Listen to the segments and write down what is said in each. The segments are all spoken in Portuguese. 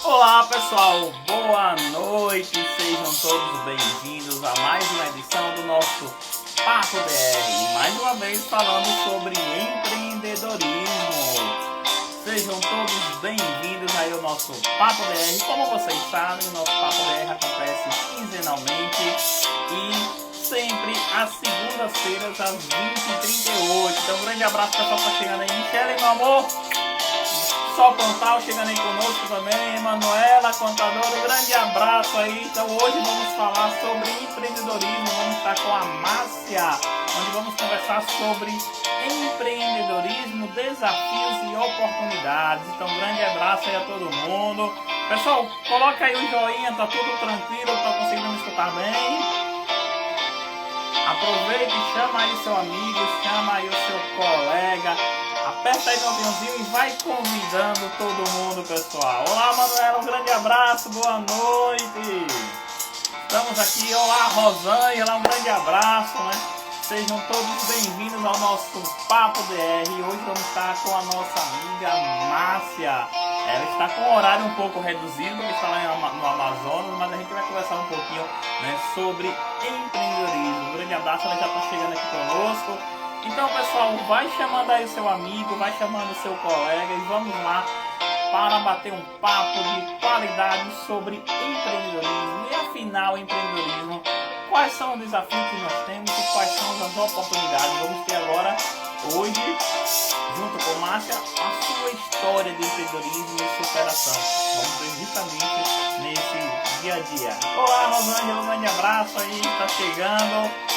Olá pessoal, boa noite, sejam todos bem-vindos a mais uma edição do nosso Papo BR. E mais uma vez falando sobre empreendedorismo. Sejam todos bem-vindos aí ao nosso Papo BR. Como vocês sabem, o nosso Papo BR acontece quinzenalmente e sempre às segundas-feiras às 20h38. Então um grande abraço para o pessoal que está chegando aí. Michele, meu amor. Sol Pontal chegando aí conosco também, Emanuela, contadora, um grande abraço aí. Então hoje vamos falar sobre empreendedorismo, vamos estar com a Márcia, onde vamos conversar sobre empreendedorismo, desafios e oportunidades. Então um grande abraço aí a todo mundo. Pessoal, coloca aí o joinha, tá tudo tranquilo, tá conseguindo me escutar bem? Aproveita e chama aí seu amigo, chama aí o seu colega. Aperta aí no aviãozinho e vai convidando todo mundo, pessoal. Olá, Manuela, um grande abraço, boa noite. Estamos aqui, olá, Rosângela, um grande abraço, né? Sejam todos bem-vindos ao nosso Papo DR. Hoje vamos estar com a nossa amiga Márcia. Ela está com um horário um pouco reduzido, porque está lá no Amazonas, mas a gente vai conversar um pouquinho, né, sobre empreendedorismo. Um grande abraço, ela já está chegando aqui conosco. Então, pessoal, vai chamando aí o seu amigo, vai chamando o seu colega e vamos lá para bater um papo de qualidade sobre empreendedorismo. E afinal, empreendedorismo, quais são os desafios que nós temos e quais são as oportunidades? Vamos ter agora, hoje, junto com Márcia, a sua história de empreendedorismo e superação. Vamos ver justamente nesse dia a dia. Olá, Rosângela, um grande abraço aí, está chegando.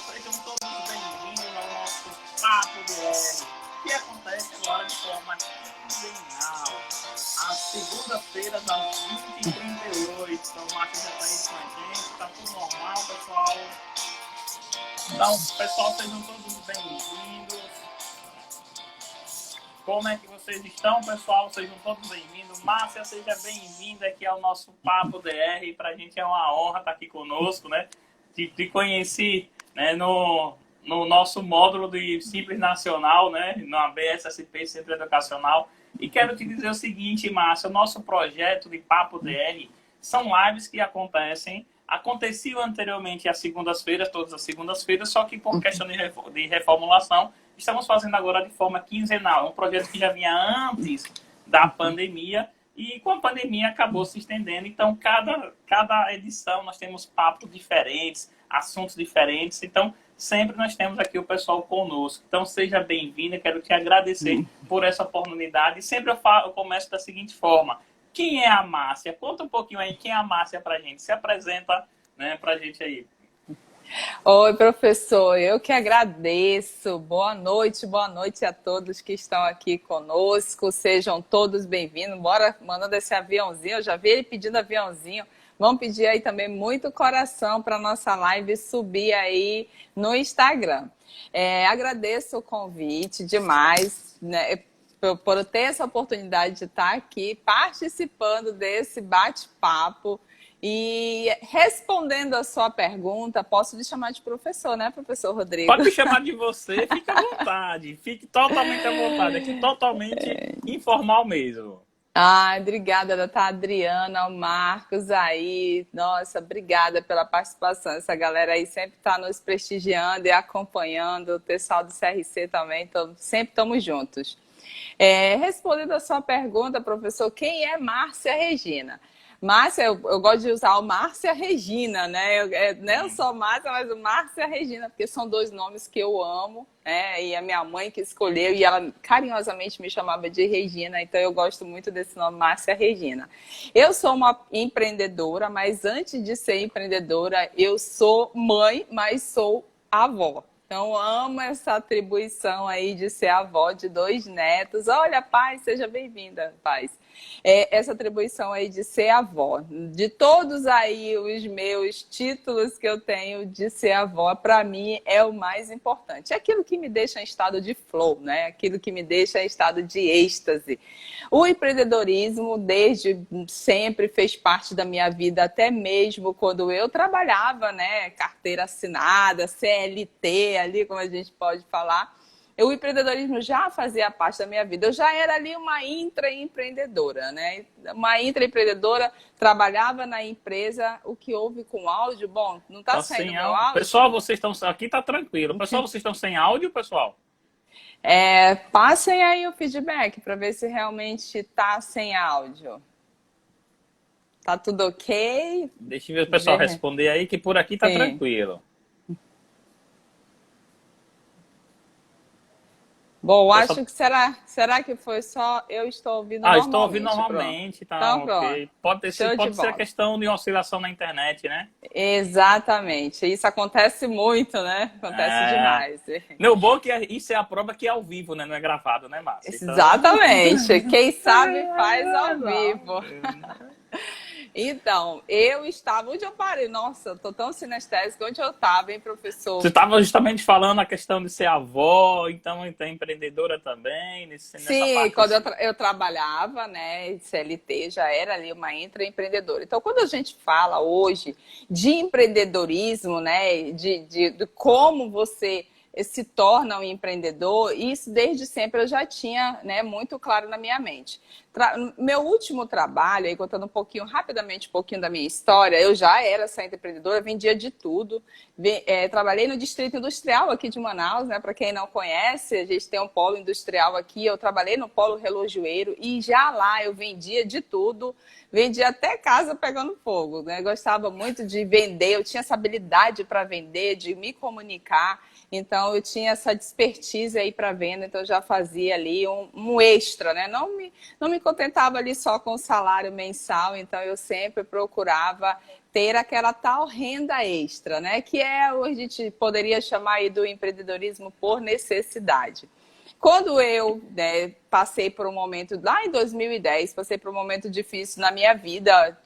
Sejam todos bem-vindos ao nosso Papo BR, que acontece agora de forma quinzenal, às segundas-feiras, às 20h38. Então, o Márcio já está aí com a gente, está tudo normal, pessoal. Então, pessoal, sejam todos bem-vindos. Como é que vocês estão, pessoal? Sejam todos bem-vindos. Márcia, seja bem-vinda aqui ao nosso Papo DR. Para a gente é uma honra estar aqui conosco, né? Te conheci, né, no nosso módulo de Simples Nacional, né, na BSSP, Centro Educacional. E quero te dizer o seguinte, Márcia, o nosso projeto de Papo DR são lives que aconteciam anteriormente às segundas-feiras, todas as segundas-feiras, só que por questão de reformulação, estamos fazendo agora de forma quinzenal. É um projeto que já vinha antes da pandemia e com a pandemia acabou se estendendo. Então, cada edição nós temos papos diferentes, assuntos diferentes. Então, sempre nós temos aqui o pessoal conosco. Então, seja bem-vinda. Quero te agradecer por essa oportunidade. E sempre eu começo da seguinte forma. Quem é a Márcia? Conta um pouquinho aí quem é a Márcia pra gente. Se apresenta, né, pra gente aí. Oi, professor, eu que agradeço. Boa noite a todos que estão aqui conosco. Sejam todos bem-vindos. Bora mandando esse aviãozinho. Eu já vi ele pedindo aviãozinho. Vamos pedir aí também muito coração para nossa live subir aí no Instagram. Agradeço o convite demais, né, por ter essa oportunidade de estar aqui participando desse bate-papo. E respondendo a sua pergunta, posso lhe chamar de professor, né, professor Rodrigo? Pode me chamar de você, fique à vontade. Fique totalmente à vontade. Aqui totalmente informal mesmo. Obrigada, tá, Adriana, o Marcos aí. Nossa, obrigada pela participação. Essa galera aí sempre está nos prestigiando e acompanhando. O pessoal do CRC também, sempre estamos juntos. Respondendo a sua pergunta, professor, quem é Márcia Regina? Márcia, eu gosto de usar o Márcia Regina, né? Não só Márcia, mas o Márcia Regina, porque são dois nomes que eu amo, né? E a minha mãe que escolheu, e ela carinhosamente me chamava de Regina, então eu gosto muito desse nome, Márcia Regina. Eu sou uma empreendedora, mas antes de ser empreendedora, eu sou mãe, mas sou avó. Então, amo essa atribuição aí de ser avó de 2 netos. Olha, Paz, seja bem-vinda, Paz. essa atribuição aí de ser avó. De todos aí os meus títulos que eu tenho de ser avó, para mim é o mais importante. É aquilo que me deixa em estado de flow, né? Aquilo que me deixa em estado de êxtase. O empreendedorismo desde sempre fez parte da minha vida, até mesmo quando eu trabalhava, né? Carteira assinada, CLT, ali como a gente pode falar. O empreendedorismo já fazia parte da minha vida. Eu já era ali uma intraempreendedora, né? Uma intraempreendedora, trabalhava na empresa. O que houve com o áudio? Bom, não está saindo meu áudio? Pessoal, vocês estão... Aqui tá tranquilo. Pessoal, vocês estão sem áudio, pessoal? Passem aí o feedback para ver se realmente está sem áudio. Tá tudo ok? Deixa eu ver o pessoal responder aí, que por aqui tá tranquilo. Bom, acho que será que foi só eu estou ouvindo normalmente? Estou ouvindo normalmente, tá então, ok. Pode ser a questão de oscilação na internet, né? Exatamente. Isso acontece muito, né? Acontece demais. Não, o bom é que isso é a prova que é ao vivo, né? Não é gravado, né, Márcia? Então... Exatamente. Quem sabe faz ao vivo. Então, eu estava... Onde eu parei? Nossa, eu tô tão sinestésica. Onde eu estava, hein, professor? Você estava justamente falando a questão de ser avó, então empreendedora também. Sim, parte quando eu trabalhava, né, CLT, já era ali uma intraempreendedora. Então, quando a gente fala hoje de empreendedorismo, né, de como você se torna um empreendedor, isso desde sempre eu já tinha, né, muito claro na minha mente. Meu último trabalho, aí contando rapidamente um pouquinho da minha história, eu já era essa empreendedora, vendia de tudo. Trabalhei no Distrito Industrial aqui de Manaus, né? Para quem não conhece, a gente tem um polo industrial aqui, eu trabalhei no polo relojoeiro e já lá eu vendia de tudo, vendia até casa pegando fogo, né? Gostava muito de vender, eu tinha essa habilidade para vender, de me comunicar. Então, eu tinha essa expertise aí para venda, então eu já fazia ali um extra, né? Não me contentava ali só com o salário mensal, então eu sempre procurava ter aquela tal renda extra, né? Que a gente poderia chamar aí do empreendedorismo por necessidade. Quando eu passei por um momento, lá em 2010, passei por um momento difícil na minha vida,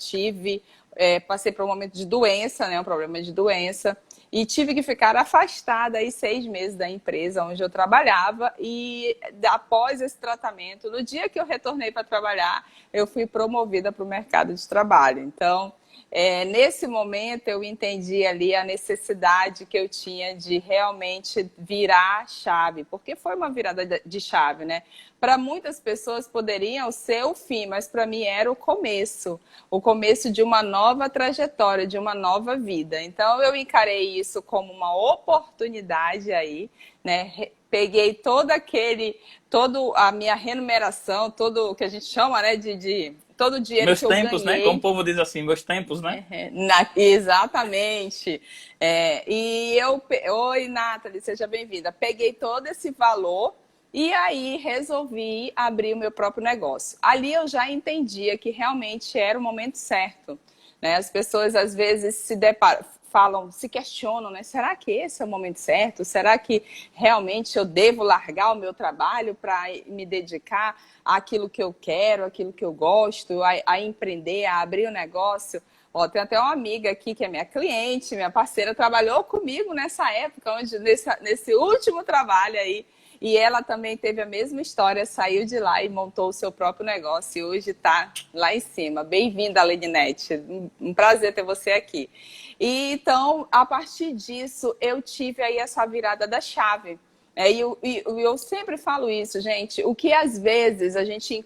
passei por um momento de doença, né? Um problema de doença. E tive que ficar afastada aí 6 meses da empresa onde eu trabalhava e após esse tratamento, no dia que eu retornei para trabalhar, eu fui promovida para o mercado de trabalho. Então, nesse momento eu entendi ali a necessidade que eu tinha de realmente virar a chave, porque foi uma virada de chave, né? Para muitas pessoas poderiam ser o fim, mas para mim era o começo de uma nova trajetória, de uma nova vida. Então eu encarei isso como uma oportunidade aí, né? Peguei toda a minha remuneração, todo o que a gente chama, né, todo o dinheiro meus que eu tempos, ganhei. Né? Como o povo diz assim, meus tempos, né? Exatamente. Oi, Nathalie, seja bem-vinda. Peguei todo esse valor e aí resolvi abrir o meu próprio negócio. Ali eu já entendia que realmente era o momento certo, né? As pessoas às vezes se questionam, né? Será que esse é o momento certo? Será que realmente eu devo largar o meu trabalho para me dedicar àquilo que eu quero, àquilo que eu gosto, a empreender, a abrir o negócio? Tem até uma amiga aqui que é minha cliente, minha parceira, trabalhou comigo nessa época, nesse último trabalho aí. E ela também teve a mesma história, saiu de lá e montou o seu próprio negócio. E hoje está lá em cima. Bem-vinda, Ledinete. Um prazer ter você aqui. E, então, a partir disso, eu tive aí essa virada da chave. Eu sempre falo isso, gente. O que às vezes a gente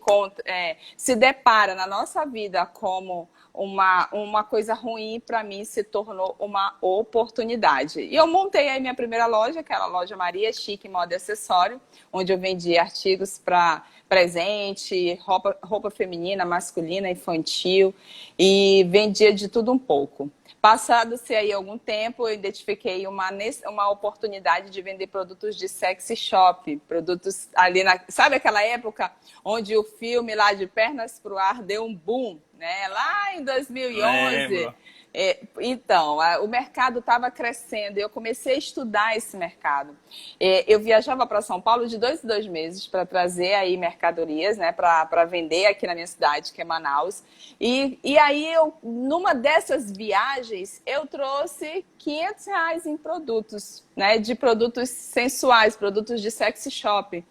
se depara na nossa vida como uma coisa ruim, para mim se tornou uma oportunidade. E eu montei aí minha primeira loja, que era a loja Maria Chique Moda e Acessório, onde eu vendia artigos para presente, roupa feminina, masculina, infantil, e vendia de tudo um pouco. Passado-se aí algum tempo, eu identifiquei uma oportunidade de vender produtos de sexy shop, produtos ali sabe aquela época onde o filme lá de Pernas pro Ar deu um boom, né? Lá em 2011, Então, o mercado estava crescendo e eu comecei a estudar esse mercado. Eu viajava para São Paulo de 2 em 2 meses para trazer aí mercadorias, né, para vender aqui na minha cidade, que é Manaus. E aí, numa dessas viagens, eu trouxe R$ 500 em produtos, né, de produtos sensuais, produtos de sexy shop.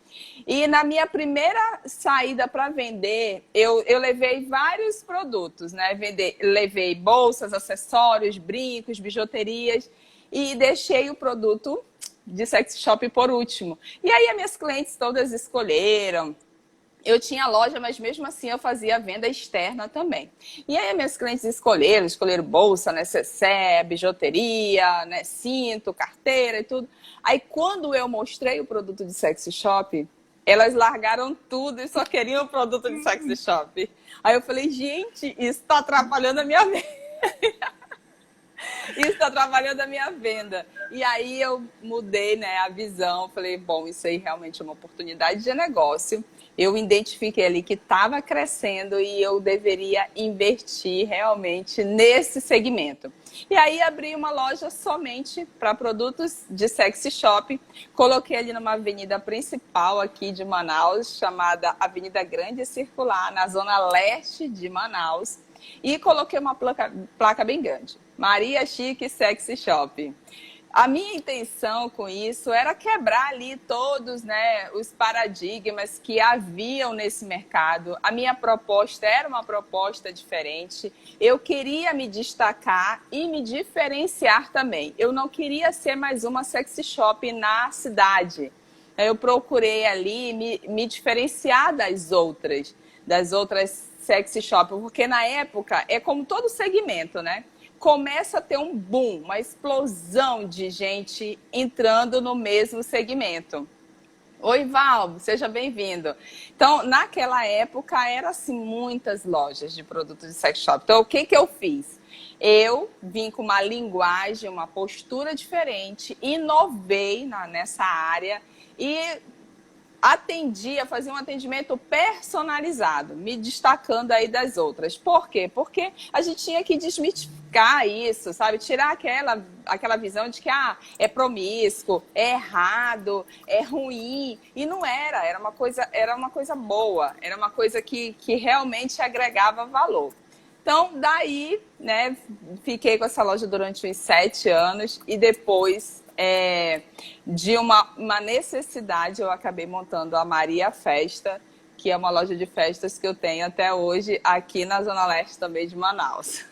E na minha primeira saída para vender, eu levei vários produtos, né? Levei bolsas, acessórios, brincos, bijuterias e deixei o produto de sex shop por último. E aí as minhas clientes todas escolheram. Eu tinha loja, mas mesmo assim eu fazia venda externa também. E aí minhas clientes escolheram bolsa, necessaire, bijuteria, né, cinto, carteira e tudo. Aí quando eu mostrei o produto de sexy shop, elas largaram tudo e só queriam o produto de sexy shop. Aí eu falei, gente, isso está atrapalhando a minha venda. Isso está atrapalhando a minha venda. E aí eu mudei, né, a visão. Falei, bom, isso aí realmente é uma oportunidade de negócio. Eu identifiquei ali que estava crescendo e eu deveria investir realmente nesse segmento. E aí abri uma loja somente para produtos de sexy shop. Coloquei ali numa avenida principal aqui de Manaus, chamada Avenida Grande Circular, na zona leste de Manaus. E coloquei uma placa bem grande. Maria Chique Sexy Shop. A minha intenção com isso era quebrar ali todos, né, os paradigmas que haviam nesse mercado. A minha proposta era uma proposta diferente. Eu queria me destacar e me diferenciar também. Eu não queria ser mais uma sexy shop na cidade. Eu procurei ali me diferenciar das outras sexy shop, porque na época é como todo segmento, né? Começa a ter um boom, uma explosão de gente entrando no mesmo segmento. Oi, Val, seja bem-vindo. Então, naquela época, eram assim, muitas lojas de produtos de sex shop. Então, o que eu fiz? Eu vim com uma linguagem, uma postura diferente, inovei nessa área e fazia um atendimento personalizado, me destacando aí das outras. Por quê? Porque a gente tinha que desmitificar isso, sabe? Tirar aquela visão de que é promíscuo, é errado, é ruim. E não era uma coisa boa, era uma coisa que realmente agregava valor. Então, daí, né, fiquei com essa loja durante uns 7 anos e depois, de uma necessidade, eu acabei montando a Maria Festa, que é uma loja de festas que eu tenho até hoje aqui na Zona Leste também de Manaus.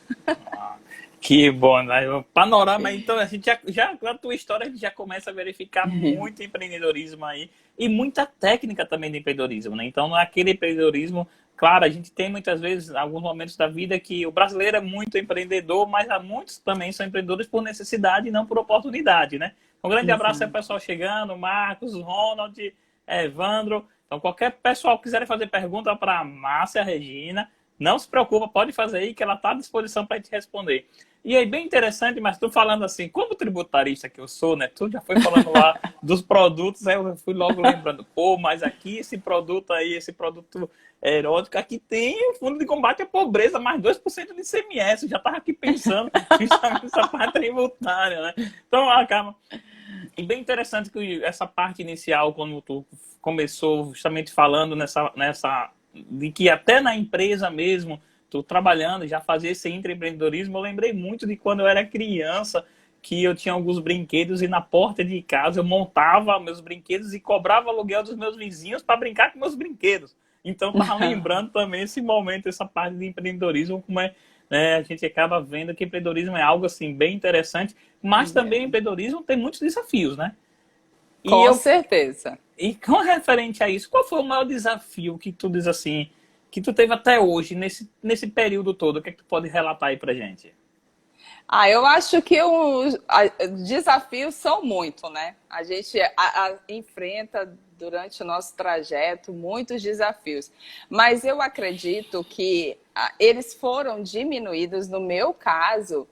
Que bom, né? O panorama, então, a gente já com a tua história, a gente já começa a verificar muito empreendedorismo aí e muita técnica também de empreendedorismo, né? Então, aquele empreendedorismo, claro, a gente tem muitas vezes, alguns momentos da vida que o brasileiro é muito empreendedor, mas há muitos também são empreendedores por necessidade e não por oportunidade, né? Um grande abraço aí, pessoal chegando, Marcos, Ronald, Evandro. Então, qualquer pessoal que quiser fazer pergunta para a Márcia Regina, não se preocupa, pode fazer aí que ela está à disposição para te responder. E aí, bem interessante, mas tu falando assim, como tributarista que eu sou, né? Tu já foi falando lá dos produtos, aí eu fui logo lembrando, pô, mas aqui esse produto aí, esse produto erótico, aqui tem o Fundo de Combate à Pobreza, mais 2% de ICMS. Eu já estava aqui pensando justamente nessa parte tributária, né? Então, acaba. E bem interessante que essa parte inicial, quando tu começou justamente falando de que até na empresa mesmo, tu trabalhando, já fazia esse intraempreendedorismo, eu lembrei muito de quando eu era criança, que eu tinha alguns brinquedos e na porta de casa eu montava meus brinquedos e cobrava aluguel dos meus vizinhos para brincar com meus brinquedos. Então, estava lembrando também esse momento, essa parte de empreendedorismo, como a gente acaba vendo que empreendedorismo é algo assim bem interessante, mas também empreendedorismo tem muitos desafios, né? Com certeza. E com referente a isso, qual foi o maior desafio que tu diz assim, que tu teve até hoje, nesse período todo? O que é que tu pode relatar aí pra gente? Eu acho que os desafios são muito, né? A gente enfrenta durante o nosso trajeto muitos desafios. Mas eu acredito que eles foram diminuídos no meu caso,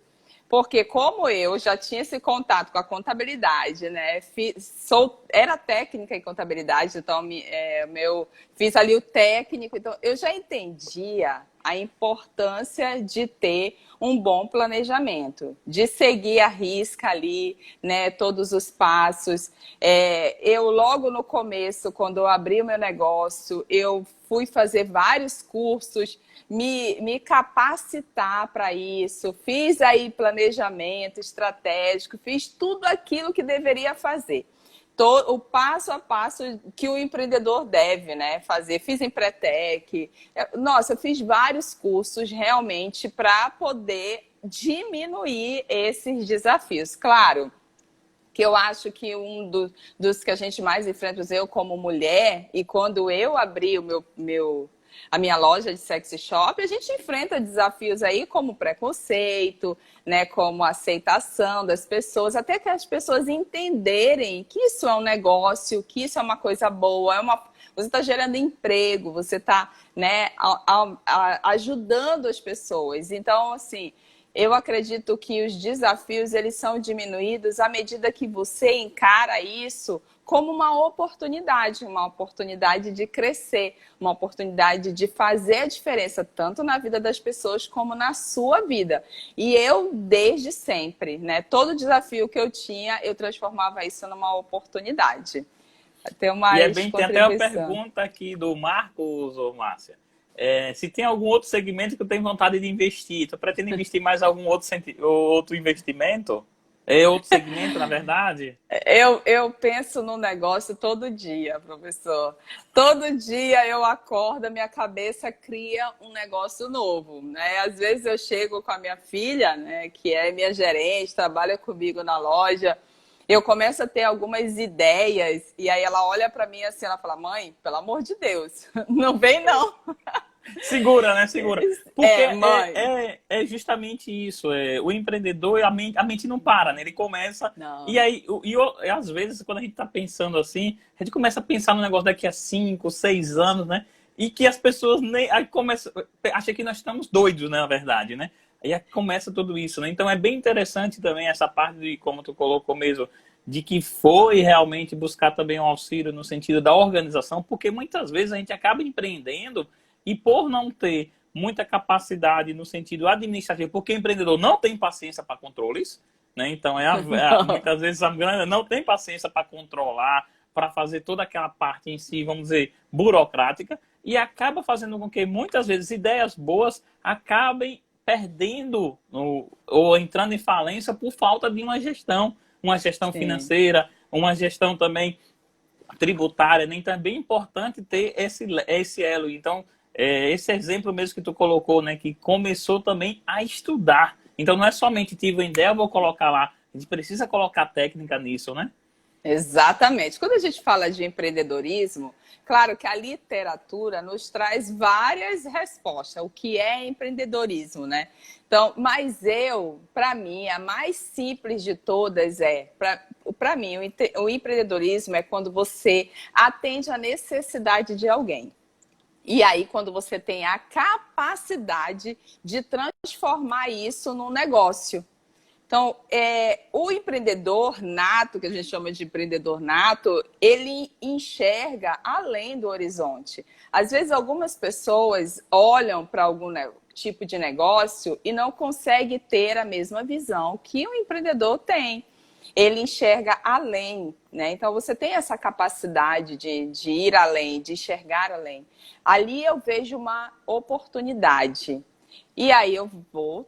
porque como eu já tinha esse contato com a contabilidade, né? Era técnica em contabilidade, então fiz ali o técnico, então eu já entendia a importância de ter um bom planejamento, de seguir à risca ali, né, todos os passos. Eu, logo no começo, quando eu abri o meu negócio, eu fui fazer vários cursos, me capacitar para isso, fiz aí planejamento estratégico, fiz tudo aquilo que deveria fazer. O passo a passo que o empreendedor deve, né, fazer. Fiz Empretec. Nossa, eu fiz vários cursos realmente para poder diminuir esses desafios. Claro que eu acho que dos que a gente mais enfrenta, eu como mulher, e quando eu abri a minha loja de sexy shop, a gente enfrenta desafios aí como preconceito, né, como aceitação das pessoas, até que as pessoas entenderem que isso é um negócio, que isso é uma coisa boa, você está gerando emprego, você está, né, ajudando as pessoas. Então, assim, eu acredito que os desafios eles são diminuídos à medida que você encara isso como uma oportunidade de crescer, uma oportunidade de fazer a diferença tanto na vida das pessoas como na sua vida. E eu, desde sempre, né, todo desafio que eu tinha, eu transformava isso numa oportunidade. Tem até uma pergunta aqui do Marcos, ou Márcia. Se tem algum outro segmento que eu tenho vontade de investir, tu pretende investir mais algum outro investimento? Outro segmento, na verdade? Eu penso no negócio todo dia, professor. Todo dia eu acordo, minha cabeça cria um negócio novo, né? Às vezes eu chego com a minha filha, né, que é minha gerente, trabalha comigo na loja, eu começo a ter algumas ideias e aí ela olha para mim assim, ela fala: mãe, pelo amor de Deus, não vem não. Segura, né? Segura. Porque mãe. É justamente isso. O empreendedor, a mente não para, né? Ele começa. Não. E aí, às vezes, quando a gente tá pensando assim, a gente começa a pensar no negócio daqui a 5, 6 anos, né? E que as pessoas nem. Aí acham que nós estamos doidos, né? Na verdade, né? Aí começa tudo isso, né? Então é bem interessante também essa parte de, como tu colocou mesmo, de que foi realmente buscar também um auxílio no sentido da organização, porque muitas vezes a gente acaba empreendendo e por não ter muita capacidade no sentido administrativo, porque o empreendedor não tem paciência para controles, né? Então, muitas vezes a grana não tem paciência para controlar, para fazer toda aquela parte em si, vamos dizer, burocrática, e acaba fazendo com que muitas vezes ideias boas acabem perdendo ou entrando em falência por falta de uma gestão Sim. financeira, uma gestão também tributária, né? Então é bem importante ter esse elo. Então, esse exemplo mesmo que tu colocou, né, que começou também a estudar. Então não é somente tive uma ideia, vou colocar lá. A gente precisa colocar técnica nisso, né? Exatamente. Quando a gente fala de empreendedorismo, claro que a literatura nos traz várias respostas. O que é empreendedorismo, né? Então, mas para mim, a mais simples de todas para mim, o empreendedorismo é quando você atende a necessidade de alguém. E aí, quando você tem a capacidade de transformar isso num negócio. Então, o empreendedor nato, que a gente chama de empreendedor nato, ele enxerga além do horizonte. Às vezes, algumas pessoas olham para algum tipo de negócio e não conseguem ter a mesma visão que o empreendedor tem. Ele enxerga além, né? Então, você tem essa capacidade de ir além, de enxergar além. Ali eu vejo uma oportunidade. E aí eu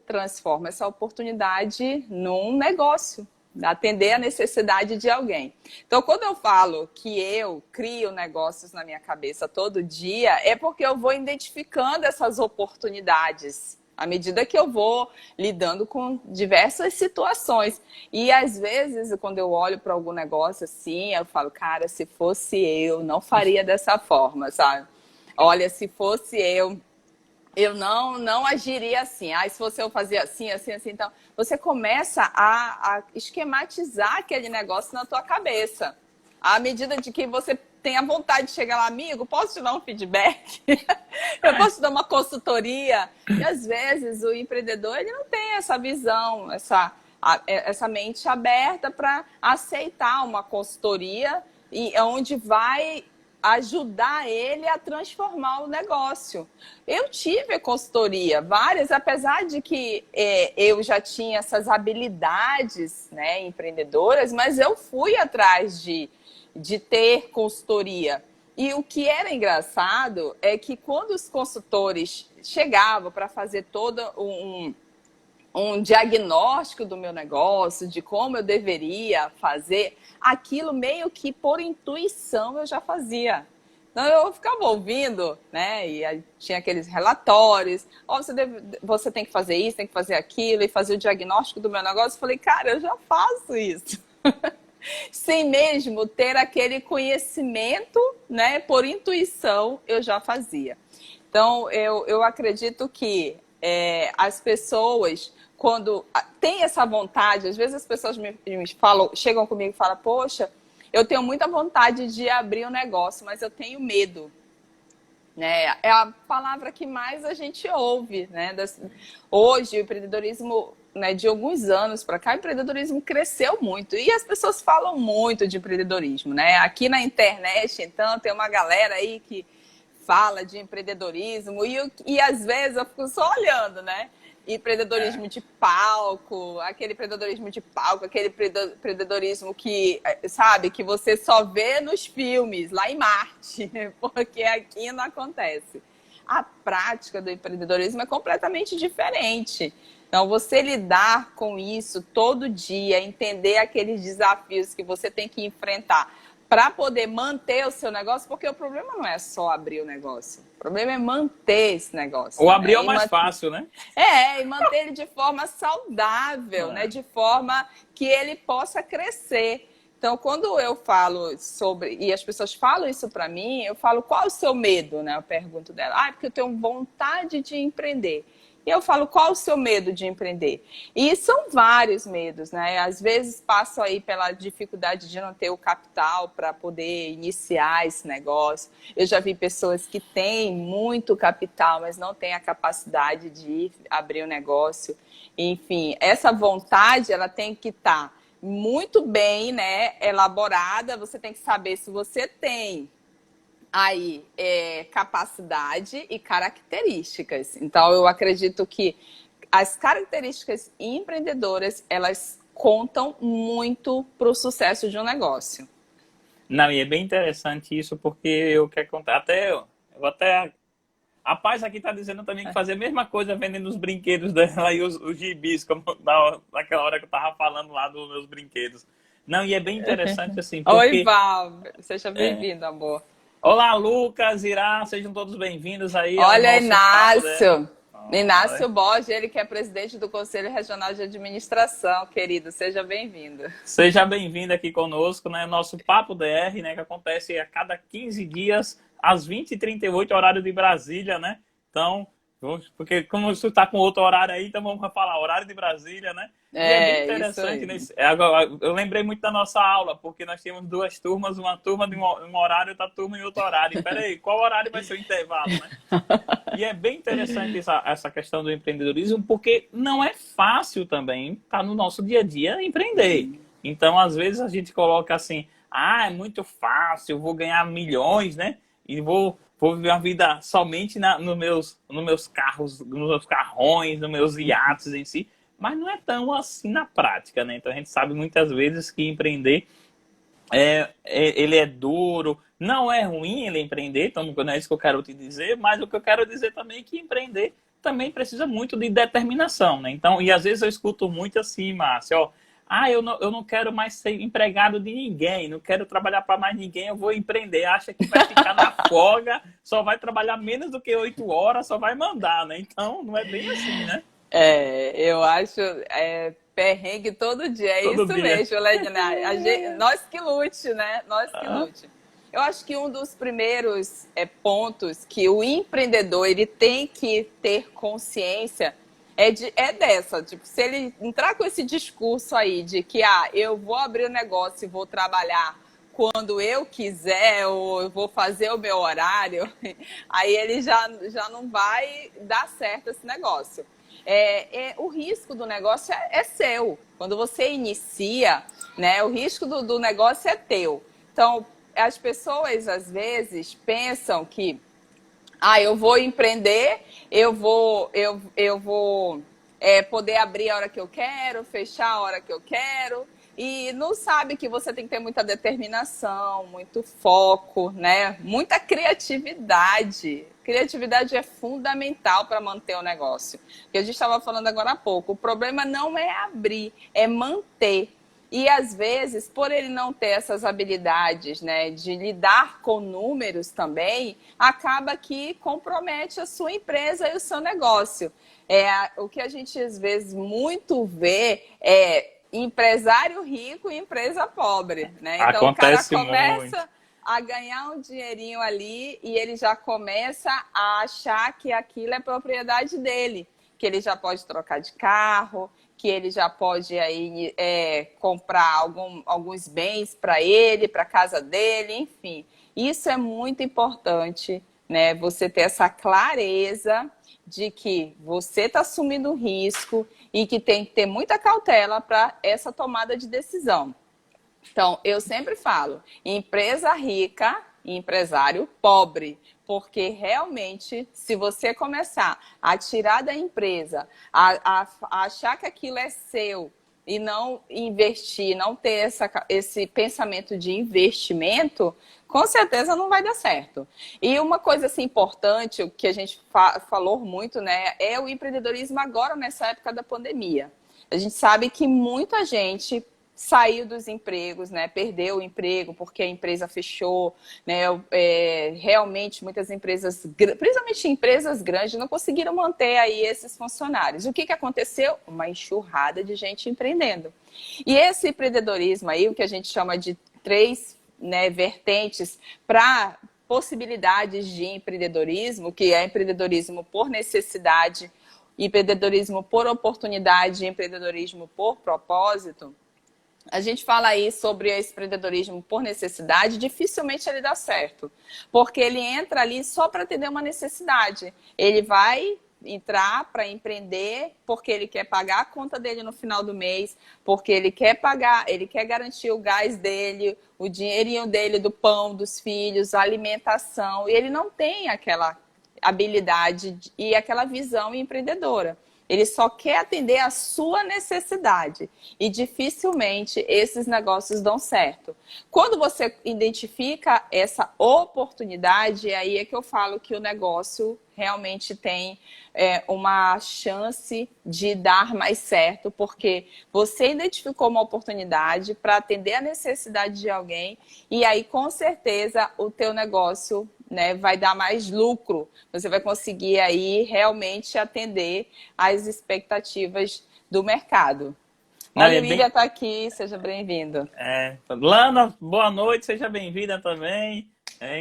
transformo essa oportunidade num negócio, atender a necessidade de alguém. Então, quando eu falo que eu crio negócios na minha cabeça todo dia, é porque eu vou identificando essas oportunidades à medida que eu vou lidando com diversas situações. E às vezes, quando eu olho para algum negócio assim, eu falo: cara, se fosse eu, não faria dessa forma, sabe? Olha, se fosse eu não agiria assim. Se fosse eu fazia assim, assim, assim. Então, você começa a esquematizar aquele negócio na tua cabeça. À medida de que você tem a vontade de chegar lá: amigo, posso te dar um feedback? Eu posso te dar uma consultoria? E às vezes o empreendedor ele não tem essa visão, essa mente aberta para aceitar uma consultoria e onde vai ajudar ele a transformar o negócio. Eu tive consultoria, várias, apesar de que eu já tinha essas habilidades, né, empreendedoras, mas eu fui atrás de ter consultoria. E o que era engraçado é que quando os consultores chegavam para fazer todo um diagnóstico do meu negócio, de como eu deveria fazer, aquilo meio que por intuição eu já fazia. Então eu ficava ouvindo, né? E aí tinha aqueles relatórios, você tem que fazer isso, tem que fazer aquilo, e fazer o diagnóstico do meu negócio. Eu falei, cara, eu já faço isso. Sem mesmo ter aquele conhecimento, né? Por intuição, eu já fazia. Então, eu acredito que as pessoas, quando tem essa vontade, às vezes as pessoas me falam, chegam comigo e falam, poxa, eu tenho muita vontade de abrir um negócio, mas eu tenho medo. Né? É a palavra que mais a gente ouve. Né? Hoje, o empreendedorismo, né, de alguns anos para cá, o empreendedorismo cresceu muito. E as pessoas falam muito de empreendedorismo. Né? Aqui na internet, então, tem uma galera aí que fala de empreendedorismo e às vezes eu fico só olhando, né? Empreendedorismo de palco, aquele empreendedorismo de palco, aquele empreendedorismo que, sabe, que você só vê nos filmes, lá em Marte, porque aqui não acontece. A prática do empreendedorismo é completamente diferente. Então, você lidar com isso todo dia, entender aqueles desafios que você tem que enfrentar para poder manter o seu negócio, porque o problema não é só abrir o negócio. O problema é manter esse negócio. Ou abrir é o mais fácil, né? E manter ele de forma saudável, né? De forma que ele possa crescer. Então, quando eu falo sobre, e as pessoas falam isso para mim, eu falo, qual é o seu medo, né? Eu pergunto dela, porque eu tenho vontade de empreender. E eu falo, qual o seu medo de empreender? E são vários medos, né? Às vezes passo aí pela dificuldade de não ter o capital para poder iniciar esse negócio. Eu já vi pessoas que têm muito capital, mas não têm a capacidade de abrir o negócio. Enfim, essa vontade, ela tem que estar muito bem, né, elaborada. Você tem que saber se você tem aí capacidade e características. Então, eu acredito que as características empreendedoras, elas contam muito para o sucesso de um negócio. Não, e é bem interessante isso, porque eu quero contar, a Paz aqui está dizendo também que fazer a mesma coisa vendendo os brinquedos dela e os gibis, como naquela hora que eu estava falando lá dos meus brinquedos. Não, e é bem interessante assim, porque... Oi, Val, seja bem-vindo, amor. Olá, Lucas, Irá, sejam todos bem-vindos aí. Olha, Inácio. Inácio Borges, ele que é presidente do Conselho Regional de Administração, querido. Seja bem-vindo. Seja bem-vindo aqui conosco, né? Nosso Papo DR, né? Que acontece a cada 15 dias, às 20h38, horário de Brasília, né? Então, porque como você está com outro horário aí, então vamos falar horário de Brasília, né? E é bem interessante, né? Eu lembrei muito da nossa aula, porque nós tínhamos duas turmas, uma turma de um horário e outra turma em outro horário. Peraí, qual horário vai ser o intervalo, né? E é bem interessante essa questão do empreendedorismo, porque não é fácil também estar no nosso dia a dia empreender. Então, às vezes a gente coloca assim, é muito fácil, vou ganhar milhões, né? E vou viver uma vida somente nos meus carros, nos meus carrões, nos meus iates em si. Mas não é tão assim na prática, né? Então a gente sabe muitas vezes que empreender ele é duro. Não é ruim ele empreender, então não é isso que eu quero te dizer, mas o que eu quero dizer também é que empreender também precisa muito de determinação, né? Então, e às vezes eu escuto muito assim, Márcio, eu não quero mais ser empregado de ninguém, não quero trabalhar para mais ninguém, eu vou empreender. Acha que vai ficar na folga, só vai trabalhar menos do que 8 horas, só vai mandar, né? Então, não é bem assim, né? Eu acho perrengue todo dia, é todo isso dia. Mesmo, Ledina. Nós que lute, né? Nós que lute. Eu acho que um dos primeiros pontos que o empreendedor ele tem que ter consciência é dessa, tipo, se ele entrar com esse discurso aí de que eu vou abrir o negócio e vou trabalhar quando eu quiser, ou eu vou fazer o meu horário, aí ele já não vai dar certo esse negócio. O risco do negócio é seu. Quando você inicia, né, o risco do negócio é teu. Então, as pessoas, às vezes, pensam que eu vou empreender, eu vou poder abrir a hora que eu quero, fechar a hora que eu quero, e não sabe que você tem que ter muita determinação, muito foco, né? Muita criatividade. Criatividade é fundamental para manter o negócio. Que a gente estava falando agora há pouco. O problema não é abrir, é manter. E às vezes, por ele não ter essas habilidades, né, de lidar com números também, acaba que compromete a sua empresa e o seu negócio. O que a gente às vezes muito vê é empresário rico e empresa pobre, né? Então Acontece o cara começa muito. a ganhar um dinheirinho ali e ele já começa a achar que aquilo é propriedade dele, que ele já pode trocar de carro, que ele já pode aí comprar alguns bens para ele, para a casa dele, enfim. Isso é muito importante, né? Você ter essa clareza de que você está assumindo um risco e que tem que ter muita cautela para essa tomada de decisão. Então, eu sempre falo, empresa rica e empresário pobre, porque realmente, se você começar a tirar da empresa, a achar que aquilo é seu e não investir, não ter esse pensamento de investimento, com certeza não vai dar certo. E uma coisa assim, importante, o que a gente falou muito, né, é o empreendedorismo agora nessa época da pandemia. A gente sabe que muita gente saiu dos empregos, né? Perdeu o emprego porque a empresa fechou, né? Realmente muitas empresas, principalmente empresas grandes, não conseguiram manter aí esses funcionários. O que aconteceu? Uma enxurrada de gente empreendendo. E esse empreendedorismo aí, o que a gente chama de 3, né, vertentes para possibilidades de empreendedorismo, que é empreendedorismo por necessidade, empreendedorismo por oportunidade e empreendedorismo por propósito. A gente fala aí sobre esse empreendedorismo por necessidade, dificilmente ele dá certo, porque ele entra ali só para atender uma necessidade. Ele vai entrar para empreender porque ele quer pagar a conta dele no final do mês, porque ele quer pagar, ele quer garantir o gás dele, o dinheirinho dele do pão dos filhos, a alimentação, e ele não tem aquela habilidade e aquela visão empreendedora. Ele só quer atender a sua necessidade e dificilmente esses negócios dão certo. Quando você identifica essa oportunidade, aí é que eu falo que o negócio realmente tem uma chance de dar mais certo, porque você identificou uma oportunidade para atender a necessidade de alguém e aí com certeza o teu negócio, né, vai dar mais lucro. Você vai conseguir aí realmente atender às expectativas do mercado. Olha, o William está aqui, seja bem-vindo. Lana, boa noite, seja bem-vinda também.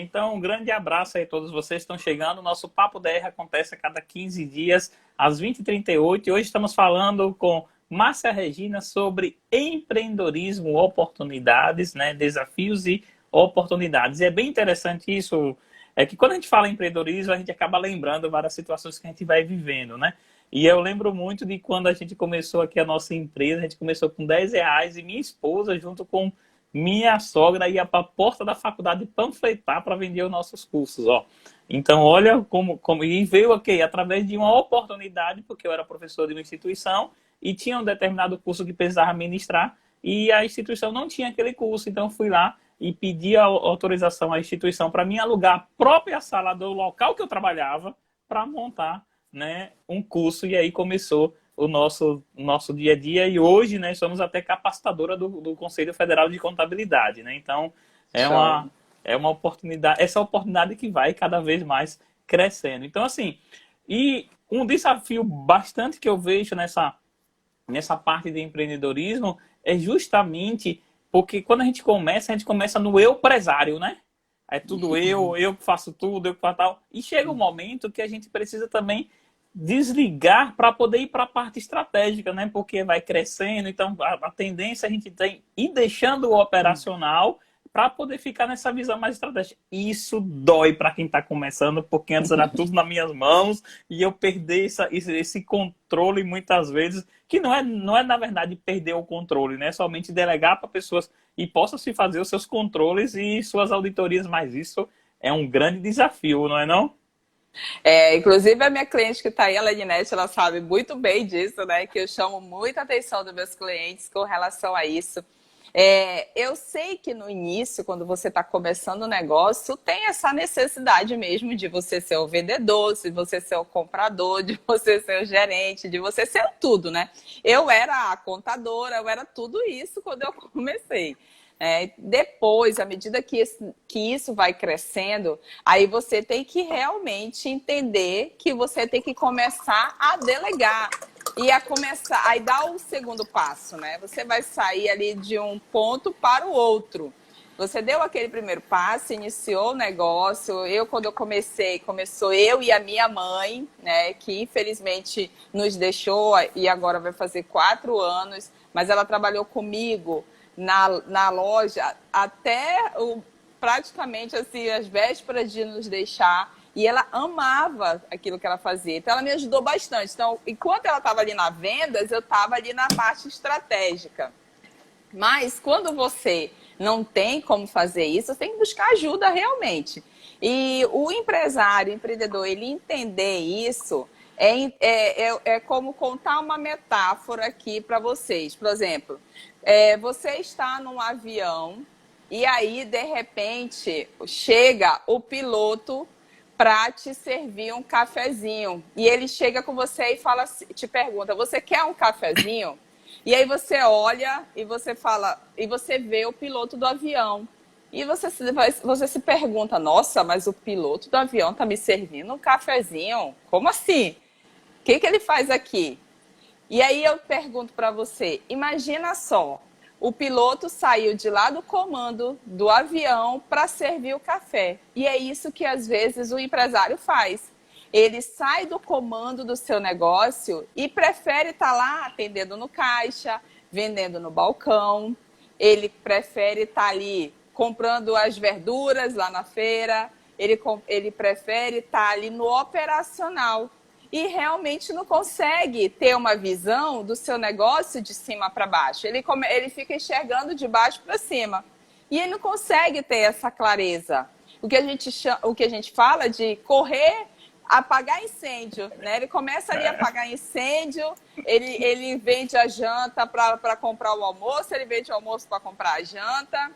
Então, um grande abraço aí a todos vocês que estão chegando. O nosso Papo DR acontece a cada 15 dias, às 20h38. E hoje estamos falando com Márcia Regina sobre empreendedorismo, oportunidades, né, desafios e oportunidades. E é bem interessante isso. É que quando a gente fala em empreendedorismo, a gente acaba lembrando várias situações que a gente vai vivendo, né? E eu lembro muito de quando a gente começou aqui a nossa empresa, a gente começou com R$10 e minha esposa, junto com minha sogra, ia para a porta da faculdade panfletar para vender os nossos cursos, ó. Então, olha como... E veio aqui, através de uma oportunidade, porque eu era professor de uma instituição e tinha um determinado curso que precisava ministrar e a instituição não tinha aquele curso, então fui lá e pedi a autorização à instituição para mim alugar a própria sala do local que eu trabalhava para montar, né, um curso. E aí começou o nosso dia a dia. E hoje, né, somos até capacitadora do Conselho Federal de Contabilidade, né? Então, é uma oportunidade, essa oportunidade que vai cada vez mais crescendo. Então, assim, e um desafio bastante que eu vejo nessa parte de empreendedorismo é justamente porque quando a gente começa no eu empresário, né? É tudo eu que faço tudo, eu que faço tal. E chega um momento que a gente precisa também desligar para poder ir para a parte estratégica, né? Porque vai crescendo, então a tendência a gente tem ir deixando o operacional para poder ficar nessa visão mais estratégica. Isso dói para quem está começando, porque antes era tudo nas minhas mãos e eu perdi esse controle muitas vezes, que não é na verdade perder o controle, né? É somente delegar para pessoas e possa se fazer os seus controles e suas auditorias, mas isso é um grande desafio, não é não? Inclusive a minha cliente que está aí, a Leninete, ela sabe muito bem disso, né? Que eu chamo muita atenção dos meus clientes com relação a isso. Eu sei que no início, quando você está começando o negócio, tem essa necessidade mesmo de você ser o vendedor, de você ser o comprador, de você ser o gerente, de você ser tudo, né? Eu era a contadora, eu era tudo isso quando eu comecei. Depois, à medida que isso vai crescendo, aí você tem que realmente entender que você tem que começar a delegar e aí dar o segundo passo, né? Você vai sair ali de um ponto para o outro. Você deu aquele primeiro passo, iniciou o negócio. Quando eu começou eu e a minha mãe, né? Que infelizmente nos deixou e agora vai fazer 4 anos, mas ela trabalhou comigo na loja até praticamente assim, as vésperas de nos deixar, e ela amava aquilo que ela fazia. Então ela me ajudou bastante. Então, enquanto ela estava ali na vendas, eu estava ali na parte estratégica. Mas quando você não tem como fazer isso, você tem que buscar ajuda realmente. E o empresário, o empreendedor, ele entender isso é como contar uma metáfora aqui para vocês. Por exemplo, você está num avião e aí, de repente, chega o piloto para te servir um cafezinho. E ele chega com você e te pergunta, você quer um cafezinho? E aí você olha e você fala, e você vê o piloto do avião. E você se pergunta, nossa, mas o piloto do avião está me servindo um cafezinho? Como assim? O que ele faz aqui? E aí eu pergunto para você, imagina só, o piloto saiu de lá do comando do avião para servir o café. E é isso que às vezes o empresário faz. Ele sai do comando do seu negócio e prefere estar lá atendendo no caixa, vendendo no balcão. Ele prefere estar ali comprando as verduras lá na feira. Ele prefere estar ali no operacional. E realmente não consegue ter uma visão do seu negócio de cima para baixo. Ele fica enxergando de baixo para cima. E ele não consegue ter essa clareza. O que a gente fala de correr, apagar incêndio, né? Ele começa ali a apagar incêndio, ele vende a janta para comprar o almoço, ele vende o almoço para comprar a janta.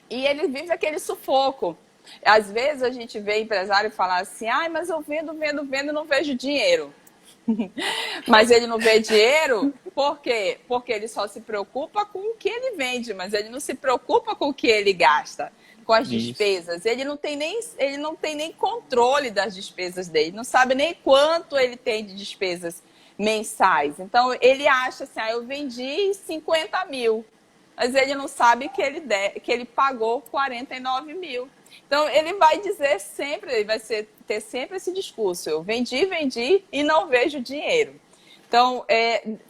E ele vive aquele sufoco. Às vezes a gente vê empresário falar assim, mas eu vendo e não vejo dinheiro. Mas ele não vê dinheiro, por quê? Porque ele só se preocupa com o que ele vende, mas ele não se preocupa com o que ele gasta, com as despesas. Ele não tem nem controle das despesas dele, não sabe nem quanto ele tem de despesas mensais. Então ele acha assim, eu vendi 50 mil, mas ele não sabe que ele pagou 49 mil. Então, ele vai dizer sempre, ele vai ter sempre esse discurso, eu vendi e não vejo dinheiro. Então,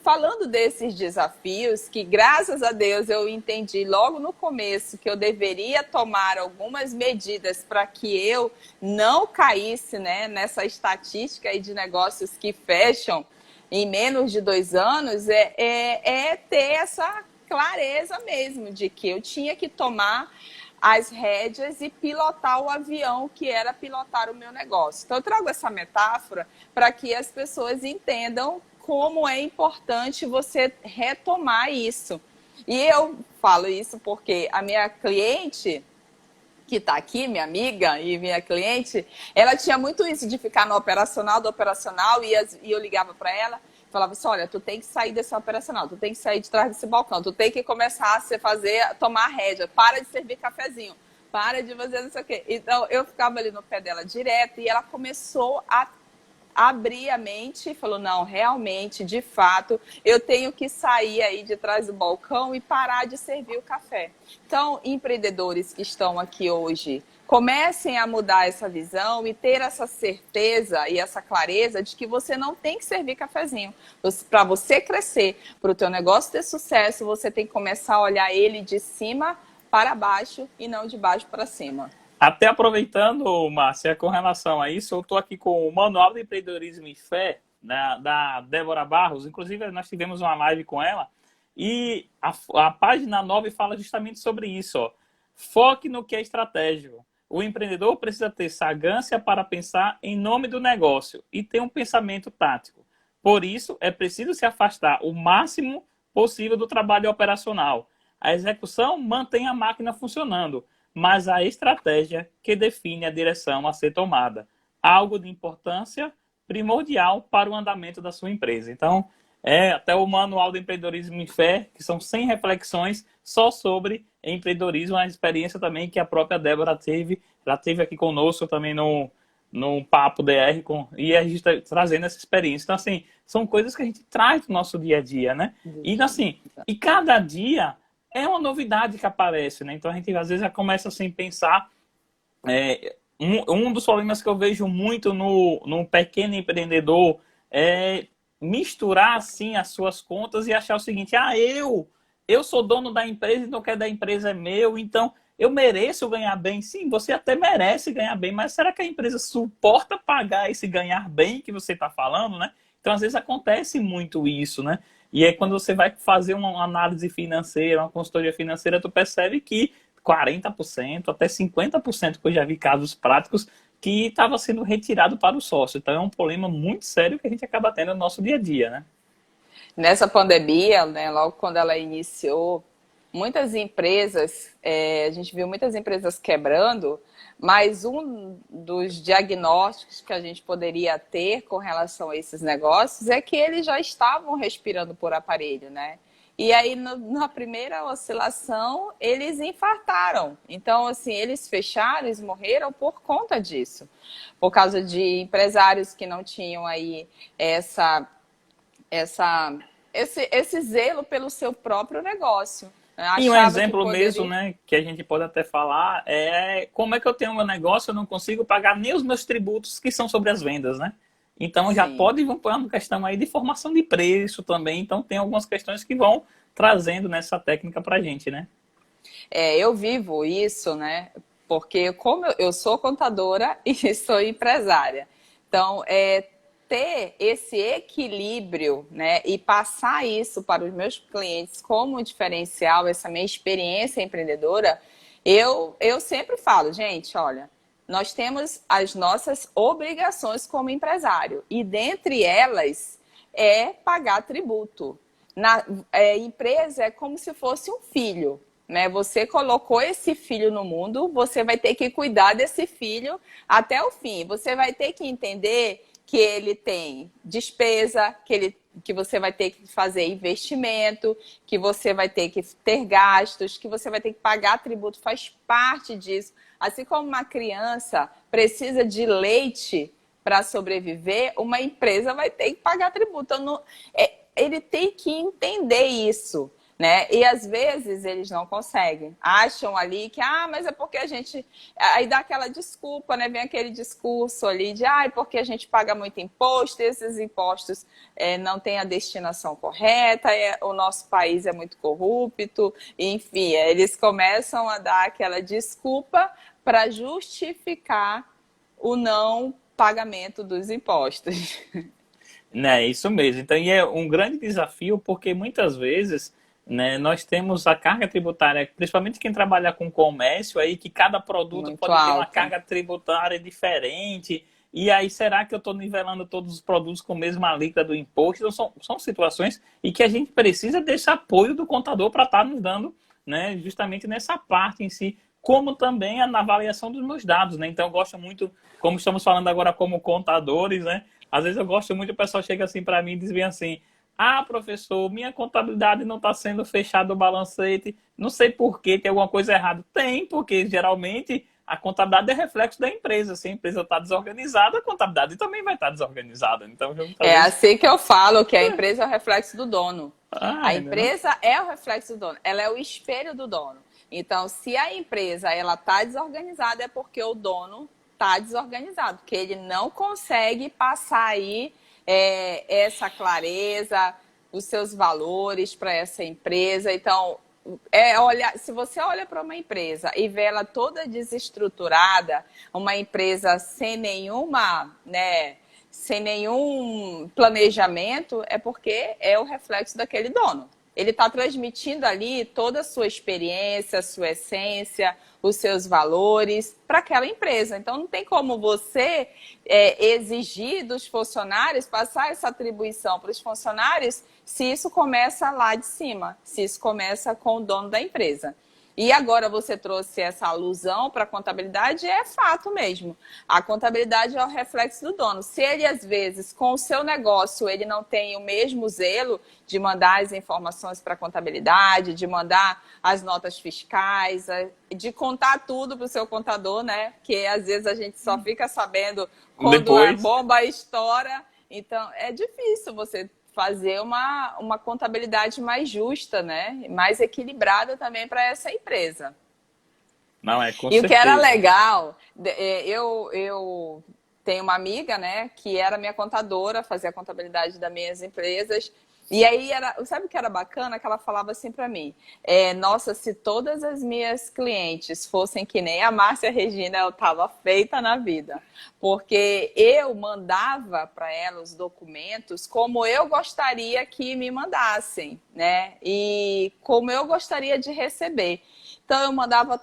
falando desses desafios, que graças a Deus eu entendi logo no começo que eu deveria tomar algumas medidas para que eu não caísse, né, nessa estatística aí de negócios que fecham em menos de 2 anos, ter essa clareza mesmo de que eu tinha que tomar as rédeas e pilotar o avião, que era pilotar o meu negócio. Então, eu trago essa metáfora para que as pessoas entendam como é importante você retomar isso. E eu falo isso porque a minha cliente, que está aqui, minha amiga e minha cliente, ela tinha muito isso de ficar no operacional, e eu ligava para ela, falava assim, olha, tu tem que sair desse operacional, tu tem que sair de trás desse balcão, tu tem que começar a tomar a rédea, para de servir cafezinho, para de fazer não sei o quê. Então, eu ficava ali no pé dela direto e ela começou a abrir a mente e falou, não, realmente, de fato, eu tenho que sair aí de trás do balcão e parar de servir o café. Então, empreendedores que estão aqui hoje, comecem a mudar essa visão e ter essa certeza e essa clareza de que você não tem que servir cafezinho. Para você crescer, para o teu negócio ter sucesso, você tem que começar a olhar ele de cima para baixo e não de baixo para cima. Até aproveitando, Márcia, com relação a isso, eu estou aqui com o Manual de Empreendedorismo e Fé, da Débora Barros. Inclusive, nós tivemos uma live com ela. E a página 9 fala justamente sobre isso. Ó. Foque no que é estratégico. O empreendedor precisa ter sagância para pensar em nome do negócio e ter um pensamento tático. Por isso, é preciso se afastar o máximo possível do trabalho operacional. A execução mantém a máquina funcionando, mas a estratégia que define a direção a ser tomada. Algo de importância primordial para o andamento da sua empresa. Então, até o Manual de Empreendedorismo em Fé, que são 100 reflexões só sobre empreendedorismo, a experiência também que a própria Débora teve. Ela teve aqui conosco também no Papo DR, e a gente está trazendo essa experiência. Então, assim, são coisas que a gente traz do nosso dia a dia, né? E, assim, e cada dia é uma novidade que aparece, né? Então, a gente, às vezes, já começa assim, a pensar... Um dos problemas que eu vejo muito no pequeno empreendedor é misturar assim as suas contas e achar o seguinte: eu sou dono da empresa, então o que é da empresa é meu, então eu mereço ganhar bem. Sim, você até merece ganhar bem, mas será que a empresa suporta pagar esse ganhar bem que você está falando, né? Então, às vezes acontece muito isso, né? E aí, quando você vai fazer uma análise financeira, uma consultoria financeira, tu percebe que 40%, até 50%, que eu já vi casos práticos, que estava sendo retirado para o sócio. Então, é um problema muito sério que a gente acaba tendo no nosso dia a dia, né? Nessa pandemia, né, logo quando ela iniciou, muitas empresas, a gente viu muitas empresas quebrando, mas um dos diagnósticos que a gente poderia ter com relação a esses negócios é que eles já estavam respirando por aparelho, né? E aí, na primeira oscilação, eles infartaram. Então, assim, eles fecharam, eles morreram por conta disso. Por causa de empresários que não tinham aí esse zelo pelo seu próprio negócio. E um exemplo mesmo, né, que a gente pode até falar, é como é que eu tenho meu negócio, eu não consigo pagar nem os meus tributos que são sobre as vendas, né? Então, já pode vir uma questão aí de formação de preço também. Então, tem algumas questões que vão trazendo nessa técnica para a gente, né? Eu vivo isso, né? Porque como eu sou contadora e sou empresária. Então, ter esse equilíbrio, né? E passar isso para os meus clientes como um diferencial, essa minha experiência empreendedora, eu sempre falo, gente, olha... Nós temos as nossas obrigações como empresário e dentre elas é pagar tributo. Empresa é como se fosse um filho, né? Você colocou esse filho no mundo, você vai ter que cuidar desse filho até o fim. Você vai ter que entender que ele tem despesa, que você vai ter que fazer investimento, que você vai ter que ter gastos, que você vai ter que pagar tributo, faz parte disso. Assim como uma criança precisa de leite para sobreviver, uma empresa vai ter que pagar tributo. Então, ele tem que entender isso, né? E às vezes eles não conseguem. Acham ali que, mas é porque a gente... Aí dá aquela desculpa, né? Vem aquele discurso ali de, porque a gente paga muito imposto, e esses impostos não têm a destinação correta, o nosso país é muito corrupto, enfim, eles começam a dar aquela desculpa para justificar o não pagamento dos impostos. É isso mesmo. Então, é um grande desafio, porque muitas vezes, né, nós temos a carga tributária, principalmente quem trabalha com comércio, aí que cada produto muito pode ter uma alta. carga tributária diferente. E aí, será que eu estou nivelando todos os produtos com a mesma alíquota do imposto? Então, são situações em que a gente precisa desse apoio do contador para estar nos dando, né, justamente nessa parte em si, como também na avaliação dos meus dados, né? Então, eu gosto muito, como estamos falando agora como contadores, né? Às vezes eu gosto muito, o pessoal chega assim para mim e diz bem assim: professor, minha contabilidade não está sendo fechada o balancete, não sei por quê, tem alguma coisa errada. Tem, porque geralmente a contabilidade é reflexo da empresa. Se a empresa está desorganizada, a contabilidade também vai estar desorganizada. Então, É assim que eu falo, que a empresa é o reflexo do dono. A não. empresa é o reflexo do dono, ela é o espelho do dono. Então, se a empresa está desorganizada, é porque o dono está desorganizado, porque ele não consegue passar aí essa clareza, os seus valores para essa empresa. Então, se você olha para uma empresa e vê ela toda desestruturada, uma empresa sem nenhuma, né, sem nenhum planejamento, é porque é o reflexo daquele dono. Ele está transmitindo ali toda a sua experiência, a sua essência, os seus valores para aquela empresa. Então, não tem como você exigir dos funcionários, passar essa atribuição para os funcionários, se isso começa lá de cima, se isso começa com o dono da empresa. E agora você trouxe essa alusão para a contabilidade, é fato mesmo. A contabilidade é o reflexo do dono. Se ele, às vezes, com o seu negócio, ele não tem o mesmo zelo de mandar as informações para a contabilidade, de mandar as notas fiscais, de contar tudo para o seu contador, né? Que às vezes a gente só fica sabendo quando a bomba estoura. Então, é difícil você fazer uma contabilidade mais justa, né? Mais equilibrada também para essa empresa. Não, é com E certeza. O que era legal, eu tenho uma amiga, né, que era minha contadora, fazia a contabilidade das minhas empresas. E aí, sabe o que era bacana? Que ela falava assim para mim, nossa, se todas as minhas clientes fossem que nem a Márcia Regina, eu estava feita na vida. Porque eu mandava para ela os documentos como eu gostaria que me mandassem, né? E como eu gostaria de receber. Então, eu mandava,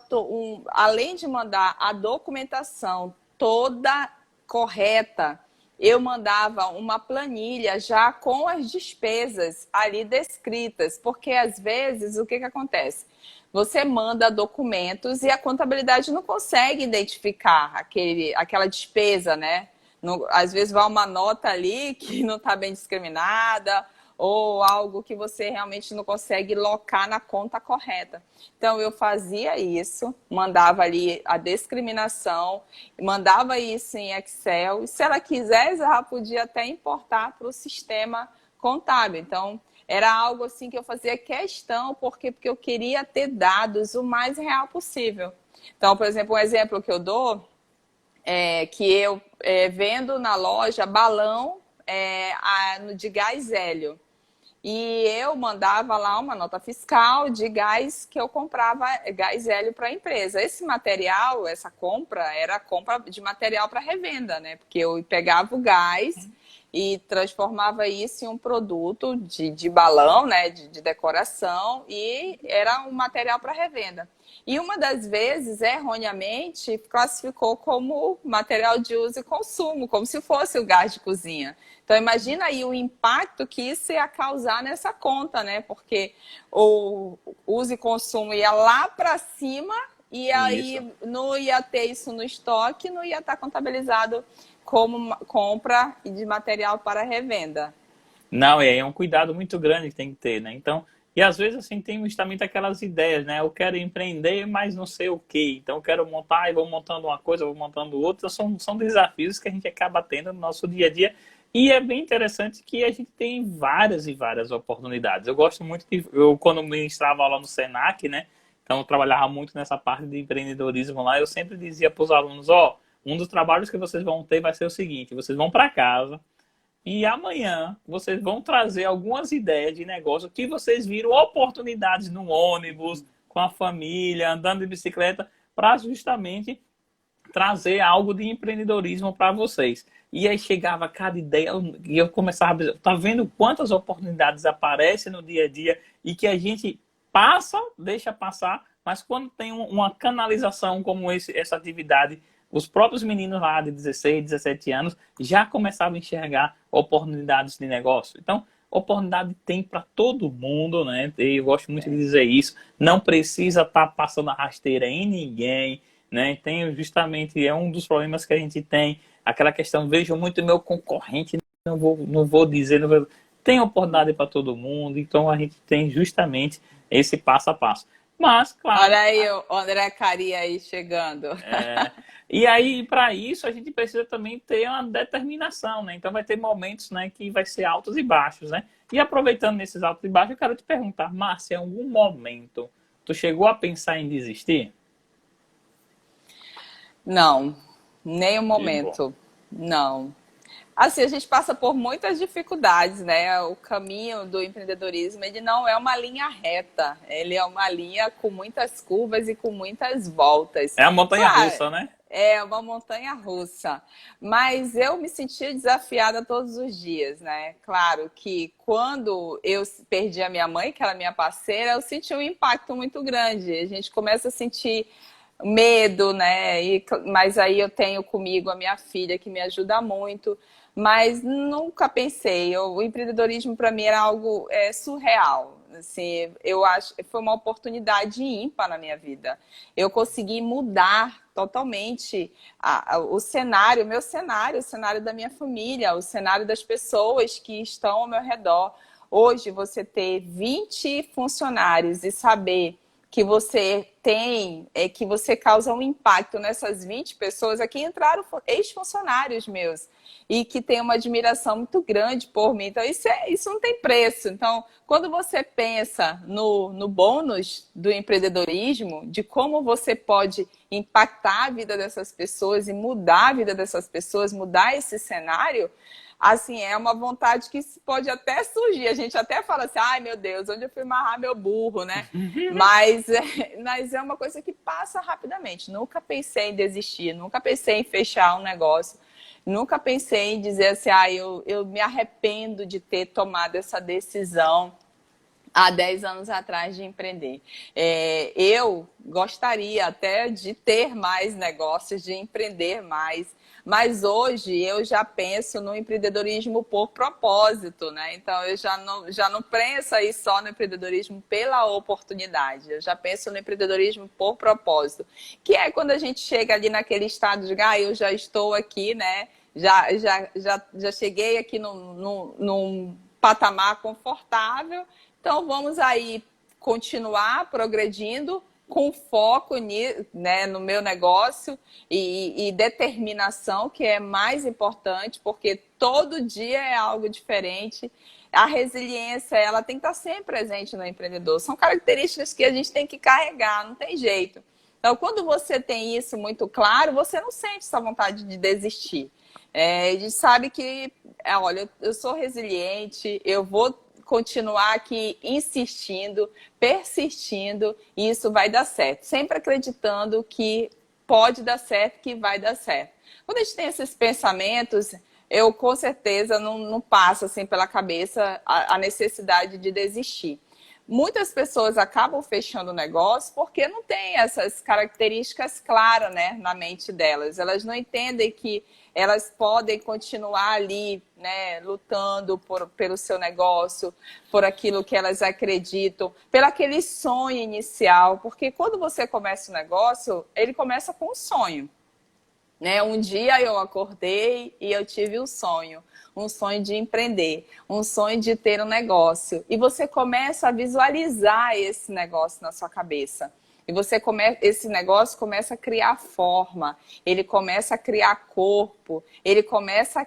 além de mandar a documentação toda correta, eu mandava uma planilha já com as despesas ali descritas, porque às vezes o que acontece? Você manda documentos e a contabilidade não consegue identificar aquela despesa, né? Às vezes vai uma nota ali que não está bem discriminada, ou algo que você realmente não consegue locar na conta correta. Então, eu fazia isso, mandava ali a discriminação, mandava isso em Excel, e se ela quisesse, ela podia até importar para o sistema contábil. Então, era algo assim que eu fazia questão, porque eu queria ter dados o mais real possível. Então, por exemplo, um exemplo que eu dou é que eu vendo na loja balão de gás hélio. E eu mandava lá uma nota fiscal de gás que eu comprava gás hélio para a empresa. Esse material, essa compra, era compra de material para revenda, né? Porque eu pegava o gás e transformava isso em um produto de balão, né? De decoração, e era um material para revenda. E uma das vezes, erroneamente, classificou como material de uso e consumo, como se fosse o gás de cozinha. Então, imagina aí o impacto que isso ia causar nessa conta, né? Porque o uso e consumo ia lá para cima e aí não ia ter isso no estoque, não ia estar contabilizado como compra de material para revenda. Não, é um cuidado muito grande que tem que ter, né? Então, e às vezes assim tem justamente aquelas ideias, né? Eu quero empreender, mas não sei o quê. Então eu quero montar e vou montando uma coisa, vou montando outra. São desafios que a gente acaba tendo no nosso dia a dia. E é bem interessante que a gente tem várias e várias oportunidades. Eu gosto muito quando ministrava aula no Senac, né? Então eu trabalhava muito nessa parte de empreendedorismo lá. Eu sempre dizia para os alunos, um dos trabalhos que vocês vão ter vai ser o seguinte: vocês vão para casa e amanhã vocês vão trazer algumas ideias de negócio que vocês viram oportunidades no ônibus, com a família, andando de bicicleta, para justamente trazer algo de empreendedorismo para vocês. E aí chegava cada ideia e eu começava a dizer, tá vendo quantas oportunidades aparecem no dia a dia e que a gente passa, deixa passar, mas quando tem uma canalização como essa atividade, os próprios meninos lá de 16, 17 anos já começavam a enxergar oportunidades de negócio. Então, oportunidade tem para todo mundo, né? Eu gosto muito de dizer isso. Não precisa estar passando a rasteira em ninguém, né? Tem justamente, é um dos problemas que a gente tem, aquela questão, vejo muito meu concorrente, não vou dizer, tem oportunidade para todo mundo, então a gente tem justamente esse passo a passo. Mas, claro... Olha aí o André Caria aí chegando. E aí, para isso, a gente precisa também ter uma determinação, né? Então, vai ter momentos, né, que vai ser altos e baixos, né? E aproveitando nesses altos e baixos, eu quero te perguntar, Márcia, em algum momento, tu chegou a pensar em desistir? Não, nem um momento. Não. Assim, a gente passa por muitas dificuldades, né? O caminho do empreendedorismo, ele não é uma linha reta. Ele é uma linha com muitas curvas e com muitas voltas. É a montanha Claro, russa, né? é uma montanha russa. Mas eu me sentia desafiada todos os dias, né? Claro que quando eu perdi a minha mãe, que era minha parceira, eu senti um impacto muito grande. A gente começa a sentir medo, né? Mas aí eu tenho comigo a minha filha que me ajuda muito. Mas nunca pensei. O empreendedorismo para mim era algo surreal. Assim, eu acho que foi uma oportunidade ímpar na minha vida. Eu consegui mudar totalmente o cenário, o cenário da minha família, o cenário das pessoas que estão ao meu redor. Hoje, você ter 20 funcionários e saber que você tem, que você causa um impacto nessas 20 pessoas, aqui entraram ex-funcionários meus, e que tem uma admiração muito grande por mim. Então, isso não tem preço. Então, quando você pensa no bônus do empreendedorismo, de como você pode impactar a vida dessas pessoas e mudar a vida dessas pessoas, mudar esse cenário, assim, é uma vontade que pode até surgir. A gente até fala assim, ai meu Deus, onde eu fui amarrar meu burro, né? Mas é uma coisa que passa rapidamente. Nunca pensei em desistir, nunca pensei em fechar um negócio, nunca pensei em dizer assim, eu me arrependo de ter tomado essa decisão há 10 anos atrás de empreender. Eu gostaria até de ter mais negócios, de empreender mais, mas hoje eu já penso no empreendedorismo por propósito, né? Então eu já não penso aí só no empreendedorismo pela oportunidade, eu já penso no empreendedorismo por propósito, que é quando a gente chega ali naquele estado de, eu já estou aqui, né? Já cheguei aqui num patamar confortável. Então, vamos aí continuar progredindo com foco né, no meu negócio e determinação, que é mais importante, porque todo dia é algo diferente. A resiliência, ela tem que estar sempre presente no empreendedor. São características que a gente tem que carregar, não tem jeito. Então, quando você tem isso muito claro, você não sente essa vontade de desistir. A gente sabe que, olha, eu sou resiliente, eu vou continuar aqui insistindo, persistindo, e isso vai dar certo. Sempre acreditando que pode dar certo, que vai dar certo. Quando a gente tem esses pensamentos, eu com certeza não passo assim pela cabeça a necessidade de desistir. Muitas pessoas acabam fechando o negócio porque não tem essas características claras, né, na mente delas. Elas não entendem que elas podem continuar ali, né, lutando pelo seu negócio, por aquilo que elas acreditam, pelo aquele sonho inicial. Porque quando você começa o negócio, ele começa com um sonho. Né? Um dia eu acordei e eu tive um sonho de empreender, um sonho de ter um negócio. E você começa a visualizar esse negócio na sua cabeça. E esse negócio começa a criar forma, ele começa a criar corpo, ele começa a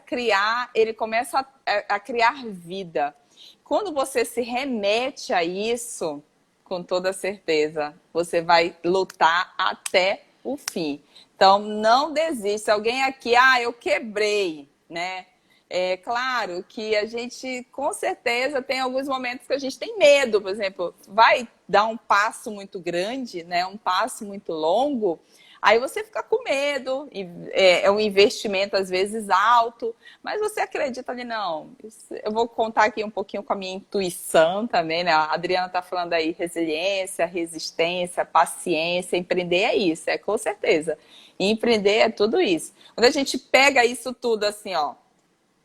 criar vida. Quando você se remete a isso, com toda certeza, você vai lutar até o fim. Então, não desista. Alguém aqui, eu quebrei, né? É claro que a gente, com certeza, tem alguns momentos que a gente tem medo. Por exemplo, vai dar um passo muito grande, né? Um passo muito longo, aí você fica com medo. É um investimento, às vezes, alto, mas você acredita ali, não. Eu vou contar aqui um pouquinho com a minha intuição também, né? A Adriana está falando aí resiliência, resistência, paciência. Empreender é isso, com certeza. E empreender é tudo isso. Quando a gente pega isso tudo assim,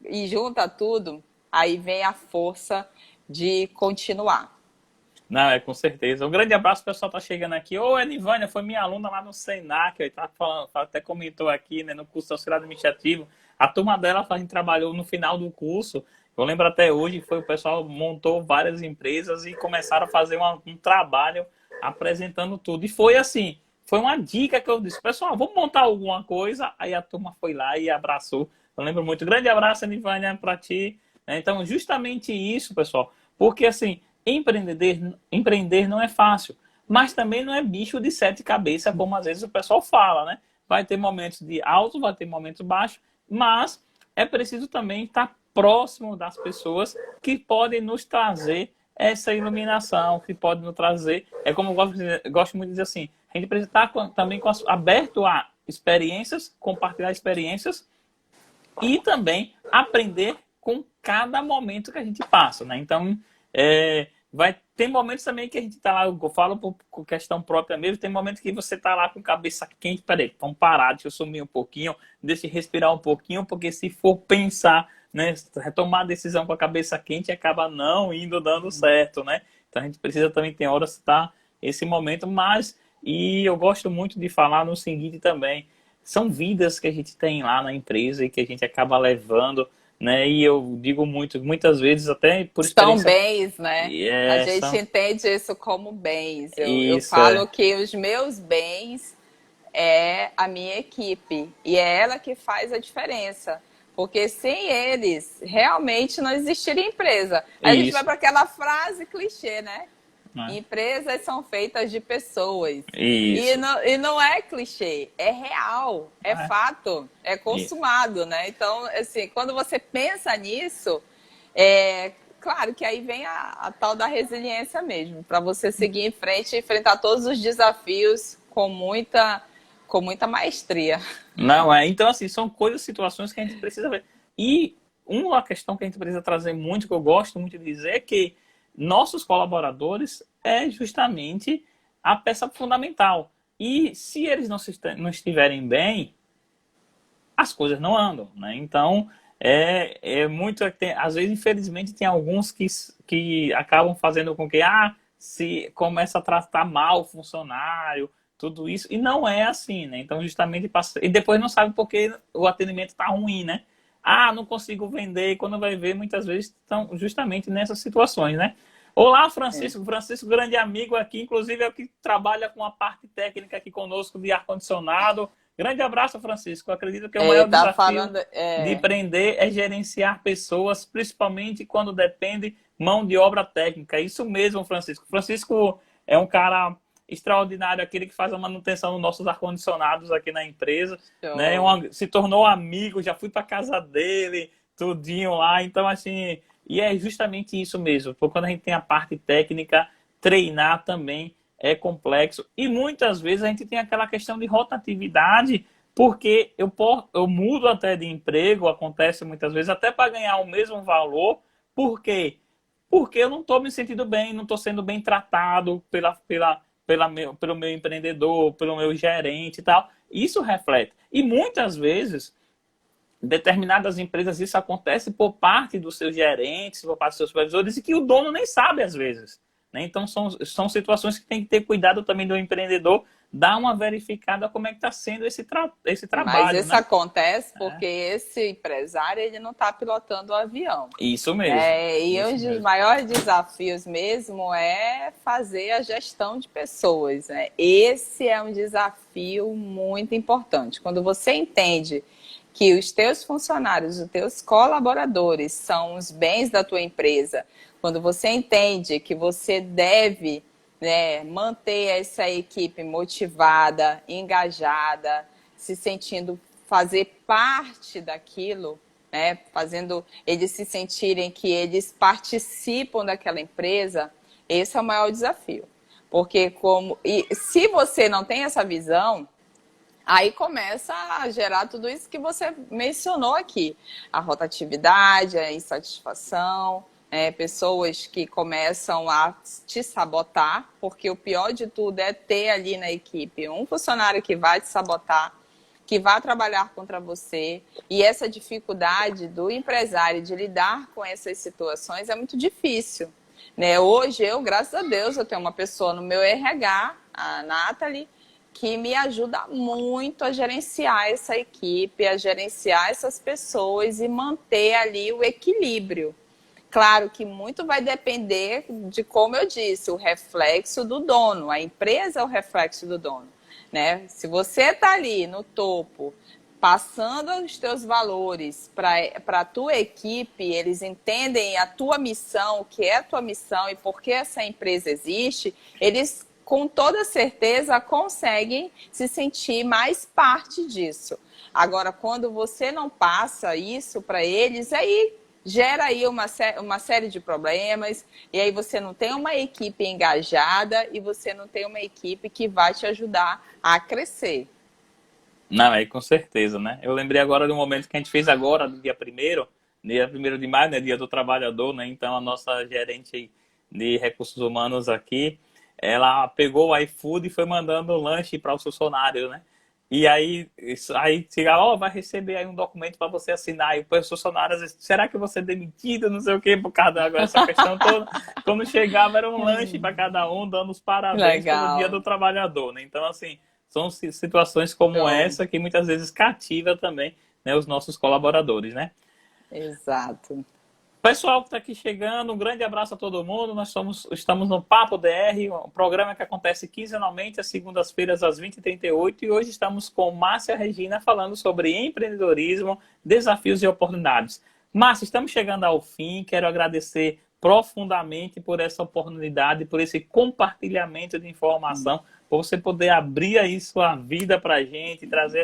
e junta tudo, aí vem a força de continuar. Não, com certeza. Um grande abraço, o pessoal tá chegando aqui. Ô, Elivânia, foi minha aluna lá no Senac, ele tá falando, até comentou aqui, né, no curso auxiliar administrativo. A turma dela, a gente trabalhou no final do curso, eu lembro até hoje, o pessoal montou várias empresas e começaram a fazer um trabalho apresentando tudo. E foi assim, foi uma dica que eu disse, pessoal, vamos montar alguma coisa. Aí a turma foi lá e abraçou. Eu lembro muito. Grande abraço, Elivânia, para ti. Então, justamente isso, pessoal. Porque, assim, empreender não é fácil. Mas também não é bicho de 7 cabeças, como às vezes o pessoal fala, né? Vai ter momentos de alto, vai ter momentos baixos. Mas é preciso também estar próximo das pessoas que podem nos trazer essa iluminação, que podem nos trazer, é como eu gosto muito de dizer assim, a gente precisa estar também aberto a experiências, compartilhar experiências e também aprender com cada momento que a gente passa, né? Então, tem momentos também que a gente tá lá, eu falo por questão própria mesmo, tem momentos que você tá lá com cabeça quente, peraí, vamos parar, deixa eu sumir um pouquinho, deixa eu respirar um pouquinho, porque se for pensar, né, tomar a decisão com a cabeça quente, acaba não indo dando certo, né? Então a gente precisa também, tem horas que tá esse momento, e eu gosto muito de falar no seguinte também, são vidas que a gente tem lá na empresa e que a gente acaba levando, né? E eu digo muitas vezes, até por São experiência. bens, né? A gente entende isso como bens. Eu Isso, falo que os meus bens é a minha equipe e é ela que faz a diferença. Porque sem eles, realmente não existiria empresa. Aí a gente vai Isso. para aquela frase clichê, né? Né? Empresas são feitas de pessoas. Isso. E não é clichê, é real, é fato, é consumado, né? Então, assim, quando você pensa nisso, claro que aí vem a tal da resiliência mesmo, para você seguir em frente e enfrentar todos os desafios com muita maestria. Não, então assim, são coisas, situações que a gente precisa ver. E uma questão que a gente precisa trazer muito, que eu gosto muito de dizer, é que nossos colaboradores é justamente a peça fundamental. E se eles não estiverem bem, as coisas não andam, né? Então, muito... às vezes, infelizmente, tem alguns que acabam fazendo com que se começa a tratar mal o funcionário, tudo isso, e não é assim, né? Então, justamente, e depois não sabe porque o atendimento está ruim, né? Não consigo vender, e quando vai ver, muitas vezes estão justamente nessas situações, né? Olá, Francisco. Francisco, grande amigo aqui, inclusive é o que trabalha com a parte técnica aqui conosco de ar-condicionado. Grande abraço, Francisco. Eu acredito que o maior desafio de empreender é gerenciar pessoas, principalmente quando depende mão de obra técnica. Isso mesmo, Francisco. Francisco é um cara extraordinário, aquele que faz a manutenção dos nossos ar-condicionados aqui na empresa, né? Se tornou amigo, já fui para casa dele, tudinho lá. Então, assim, e é justamente isso mesmo. Porque quando a gente tem a parte técnica, treinar também é complexo. E muitas vezes a gente tem aquela questão de rotatividade, porque eu mudo até de emprego, acontece muitas vezes, até para ganhar o mesmo valor. Por quê? Porque eu não estou me sentindo bem, não estou sendo bem tratado pelo meu empreendedor, pelo meu gerente e tal. Isso reflete. E muitas vezes, determinadas empresas, isso acontece por parte dos seus gerentes, por parte dos seus supervisores, e que o dono nem sabe às vezes. Né? Então, são situações que tem que ter cuidado também do empreendedor, dar uma verificada como é que está sendo esse trabalho. Mas isso acontece porque esse empresário ele não está pilotando o avião. Isso mesmo. E um dos maiores desafios mesmo é fazer a gestão de pessoas. Né? Esse é um desafio muito importante. Quando você entende que os teus funcionários, os teus colaboradores são os bens da tua empresa, quando você entende que você deve, né, manter essa equipe motivada, engajada, se sentindo fazer parte daquilo, né, fazendo eles se sentirem que eles participam daquela empresa, esse é o maior desafio. Porque se você não tem essa visão, aí começa a gerar tudo isso que você mencionou aqui. A rotatividade, a insatisfação, pessoas que começam a te sabotar, porque o pior de tudo é ter ali na equipe um funcionário que vai te sabotar, que vai trabalhar contra você. E essa dificuldade do empresário de lidar com essas situações é muito difícil. Né? Hoje, graças a Deus, eu tenho uma pessoa no meu RH, a Nathalie, que me ajuda muito a gerenciar essa equipe, a gerenciar essas pessoas e manter ali o equilíbrio. Claro que muito vai depender de, como eu disse, o reflexo do dono. A empresa é o reflexo do dono. Né? Se você está ali no topo, passando os teus valores para a tua equipe, eles entendem a tua missão, o que é a tua missão e por que essa empresa existe, eles com toda certeza conseguem se sentir mais parte disso. Agora, quando você não passa isso para eles, aí gera aí uma série de problemas, e aí você não tem uma equipe engajada e você não tem uma equipe que vai te ajudar a crescer. Não, é com certeza, né? Eu lembrei agora do momento que a gente fez agora, no dia primeiro de maio, né? Dia do Trabalhador, né? Então a nossa gerente de recursos humanos aqui, ela pegou o iFood e foi mandando lanche para os funcionários, né? E aí chega, ó, vai receber aí um documento para você assinar. E os funcionários, será que você é demitido? Não sei o quê, por causa dessa questão toda. Quando chegava, era um lanche para cada um, dando os parabéns pelo Dia Legal. do Trabalhador, né? Então, assim, são situações como Então, essa que muitas vezes cativa também, né, os nossos colaboradores, né? exato. Pessoal que está aqui chegando, um grande abraço a todo mundo. Estamos no Papo DR, um programa que acontece quinzenalmente, às segundas-feiras, às 20h38. E hoje estamos com Márcia Regina falando sobre empreendedorismo, desafios e oportunidades. Márcia, estamos chegando ao fim. Quero agradecer profundamente por essa oportunidade, por esse compartilhamento de informação, por você poder abrir aí sua vida para a gente, trazer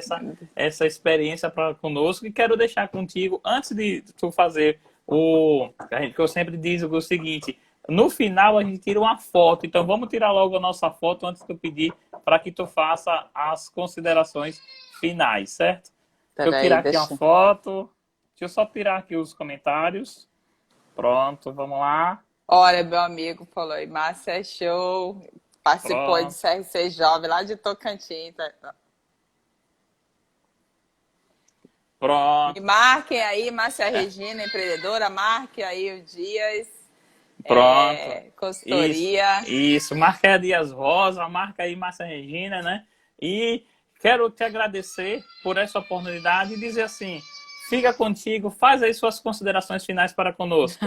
essa experiência para conosco. E quero deixar contigo, antes de tu fazer que eu sempre digo o seguinte, no final a gente tira uma foto, então vamos tirar logo a nossa foto antes de eu pedir para que tu faça as considerações finais, certo? Deixa eu Peraí, tirar aqui uma foto, deixa eu só tirar aqui os comentários, pronto, vamos lá, Olha, meu amigo falou aí, Márcia é show, participou aí do pronto, CRC Jovem, lá de Tocantins. Me pronto, marquem aí, Márcia Regina, empreendedora, marque aí o Dias, pronto, isso, consultoria. isso, marca aí a Dias Rosa, marca aí Márcia Regina, né? E quero te agradecer por essa oportunidade e dizer assim, fica contigo, faz aí suas considerações finais para conosco.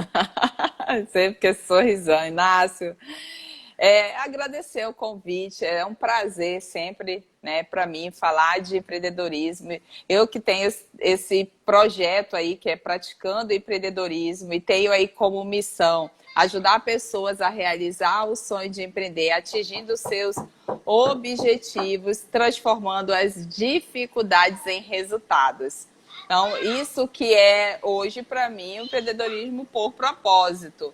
Sempre que esse sorrisão, Inácio. Agradecer o convite, é um prazer sempre, né, para mim falar de empreendedorismo. Eu que tenho esse projeto aí que é Praticando Empreendedorismo e tenho aí como missão ajudar pessoas a realizar o sonho de empreender, atingindo seus objetivos, transformando as dificuldades em resultados. Então, isso que é hoje para mim o empreendedorismo por propósito.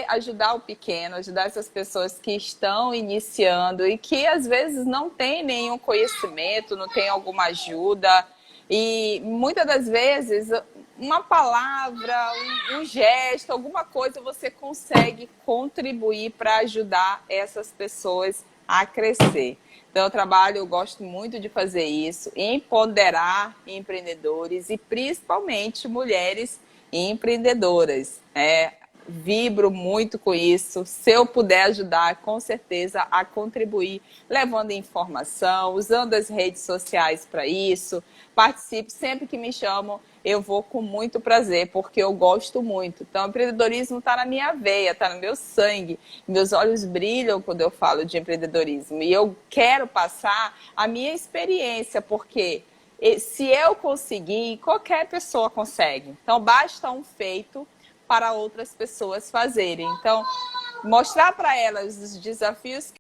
Ajudar o pequeno, ajudar essas pessoas que estão iniciando e que às vezes não tem nenhum conhecimento, não tem alguma ajuda. E muitas das vezes, uma palavra, um gesto, alguma coisa você consegue contribuir para ajudar essas pessoas a crescer. Então, eu gosto muito de fazer isso, empoderar empreendedores e principalmente mulheres empreendedoras. Vibro muito com isso. Se eu puder ajudar, com certeza, a contribuir, levando informação, usando as redes sociais para isso. Participe, sempre que me chamam, eu vou com muito prazer, porque eu gosto muito. Então, o empreendedorismo está na minha veia, está no meu sangue. Meus olhos brilham quando eu falo de empreendedorismo. E eu quero passar a minha experiência, porque se eu conseguir, qualquer pessoa consegue. Então, basta um feito para outras pessoas fazerem. Então, mostrar para elas os desafios